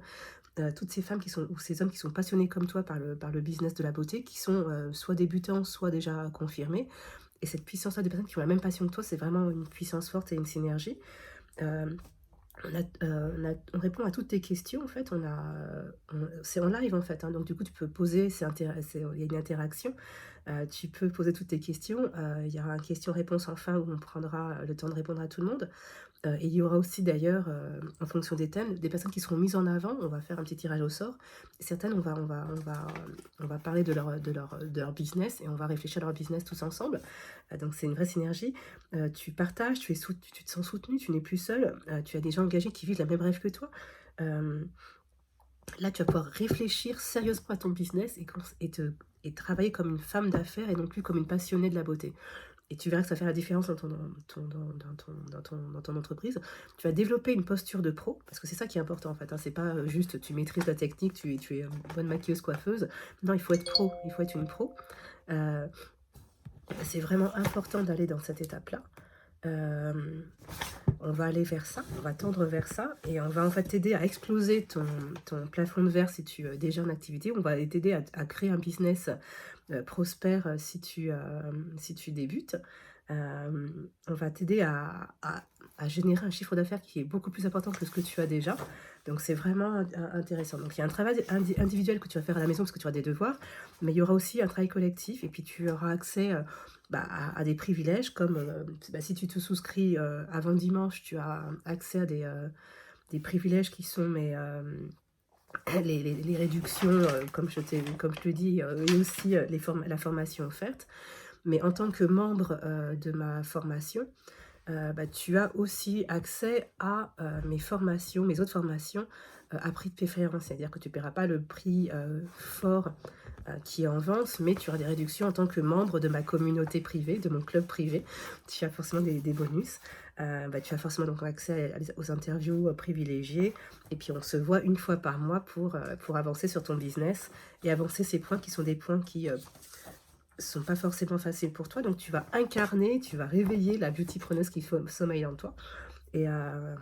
Toutes ces femmes ou ces hommes qui sont passionnés comme toi par le business de la beauté, qui sont, soit débutants, soit déjà confirmés. Et cette puissance-là des personnes qui ont la même passion que toi, c'est vraiment une puissance forte et une synergie. Hem On répond à toutes tes questions en fait, c'est en live en fait, hein, donc du coup tu peux poser, il y a une interaction, tu peux poser toutes tes questions, il y aura un question-réponse en fin où on prendra le temps de répondre à tout le monde. Et il y aura aussi d'ailleurs, en fonction des thèmes, des personnes qui seront mises en avant. On va faire un petit tirage au sort. Certaines, on va parler de leur business et on va réfléchir à leur business tous ensemble. Donc c'est une vraie synergie. Tu partages, tu te sens soutenu, tu n'es plus seul, tu as des gens engagés qui vivent la même rêve que toi. Hem, Là, tu vas pouvoir réfléchir sérieusement à ton business et travailler comme une femme d'affaires et non plus comme une passionnée de la beauté. Et tu verras que ça fait la différence dans ton entreprise. Tu vas développer une posture de pro, parce que c'est ça qui est important en fait, hein. C'est pas juste tu maîtrises la technique, tu es une bonne maquilleuse, coiffeuse. Non, il faut être pro, il faut être une pro. Euh, c'est vraiment important d'aller dans cette étape-là. Euh, on va aller vers ça, on va tendre vers ça, et on va en fait t'aider à exploser ton plafond de verre si tu es déjà en activité. On va t'aider à créer un business prospère si tu débutes. On va t'aider à générer un chiffre d'affaires qui est beaucoup plus important que ce que tu as déjà. Donc c'est vraiment intéressant. Donc il y a un travail individuel que tu vas faire à la maison parce que tu auras des devoirs, mais il y aura aussi un travail collectif et puis tu auras accès à des privilèges comme si tu te souscris avant dimanche, tu as accès à des privilèges qui sont les réductions, comme je te dis, et aussi la formation offerte. Mais en tant que membre de ma formation, tu as aussi accès à mes autres formations à prix de préférence. C'est-à-dire que tu ne paieras pas le prix fort qui est en vente, mais tu auras des réductions en tant que membre de ma communauté privée, de mon club privé. Tu as forcément des bonus. Tu as forcément donc accès aux interviews privilégiées. Et puis on se voit une fois par mois pour avancer sur ton business et avancer ces points qui sont des points qui sont pas forcément faciles pour toi. Donc tu vas incarner, tu vas réveiller la beauty-preneuse qui sommeille en toi. Et, euh,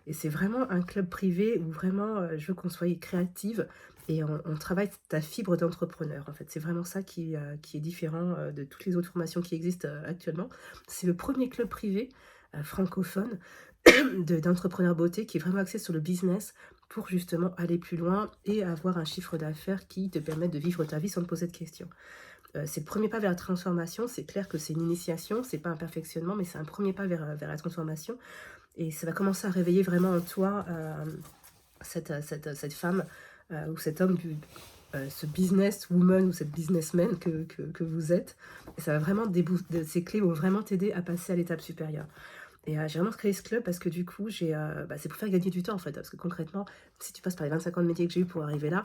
et c'est vraiment un club privé où vraiment je veux qu'on soit créative et on travaille ta fibre d'entrepreneur. En fait, c'est vraiment ça qui est différent de toutes les autres formations qui existent actuellement. C'est le premier club privé francophone d'entrepreneurs beauté qui est vraiment axé sur le business pour justement aller plus loin et avoir un chiffre d'affaires qui te permette de vivre ta vie sans te poser de questions. C'est le premier pas vers la transformation. C'est clair que c'est une initiation, c'est pas un perfectionnement, mais c'est un premier pas vers la transformation. Et ça va commencer à réveiller vraiment en toi cette femme ou cet homme, ce business woman ou cette businessman que vous êtes. Et ça va vraiment ces clés vont vraiment t'aider à passer à l'étape supérieure. Et j'ai vraiment créé ce club parce que du coup, c'est pour faire gagner du temps en fait. Parce que concrètement, si tu passes par les 25 ans de métier que j'ai eu pour arriver là,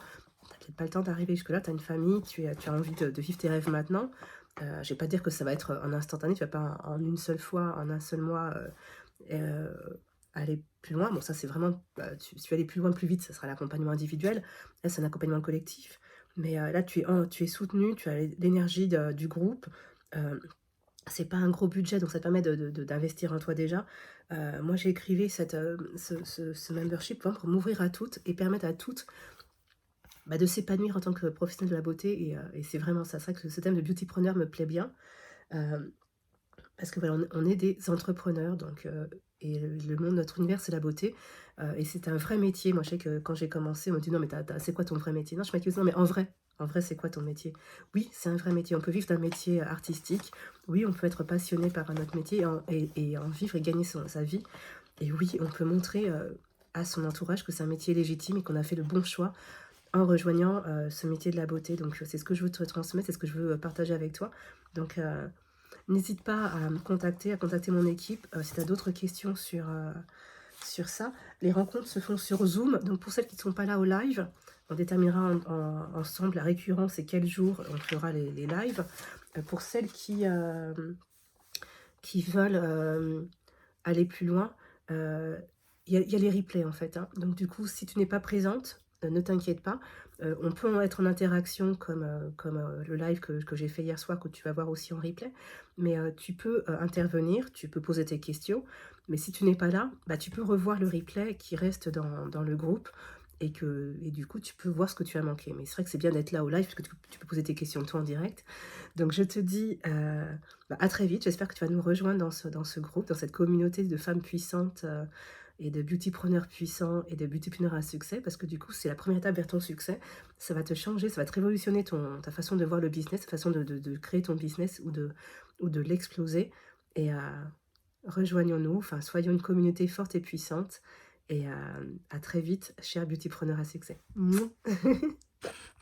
t'as peut-être pas le temps d'arriver jusque-là. Tu as une famille, tu as envie de vivre tes rêves maintenant. Je vais pas dire que ça va être en instantané, tu vas pas en une seule fois, en un seul mois, euh, aller plus loin. Bon, ça c'est vraiment, si tu veux aller plus loin, plus vite, ça sera l'accompagnement individuel. Là, c'est un accompagnement collectif. Mais là, tu es soutenu, tu as l'énergie du groupe. Euh, c'est pas un gros budget, donc ça te permet d'investir en toi déjà. Moi, j'ai écrivé ce membership pour m'ouvrir à toutes et permettre à toutes de s'épanouir en tant que professionnel de la beauté. Et c'est vraiment ça. C'est vrai que ce thème de beautypreneur me plaît bien. Euh, Parce que voilà, on est des entrepreneurs, donc, et le monde, notre univers, c'est la beauté. Et c'est un vrai métier. Moi, je sais que quand j'ai commencé, on m'a dit non, mais c'est quoi ton vrai métier? Non, je m'accuse, non, mais en vrai, c'est quoi ton métier? Oui, c'est un vrai métier. On peut vivre d'un métier artistique. Oui, on peut être passionné par un autre métier et en vivre et gagner sa vie. Et oui, on peut montrer à son entourage que c'est un métier légitime et qu'on a fait le bon choix en rejoignant ce métier de la beauté. Donc, c'est ce que je veux te transmettre, c'est ce que je veux partager avec toi. Donc, n'hésite pas à me contacter, à contacter mon équipe si tu as d'autres questions sur ça. Les rencontres se font sur Zoom, donc pour celles qui ne sont pas là au live, on déterminera ensemble la récurrence et quel jour on fera les lives. Pour celles qui veulent aller plus loin, y a les replays en fait, hein. Donc du coup, si tu n'es pas présente, ne t'inquiète pas. On peut être en interaction comme le live que j'ai fait hier soir, que tu vas voir aussi en replay. Mais tu peux intervenir, tu peux poser tes questions. Mais si tu n'es pas là, tu peux revoir le replay qui reste dans le groupe. Et du coup, tu peux voir ce que tu as manqué. Mais c'est vrai que c'est bien d'être là au live, parce que tu peux poser tes questions toi en direct. Donc je te dis à très vite. J'espère que tu vas nous rejoindre dans ce groupe, dans cette communauté de femmes puissantes et de beautypreneur puissant et de beautypreneur à succès parce que du coup, c'est la première étape vers ton succès. Ça va te changer, ça va te révolutionner ta façon de voir le business, ta façon de créer ton business ou de l'exploser et rejoignons-nous, enfin, soyons une communauté forte et puissante et à très vite, chers beautypreneurs à succès. Mouah.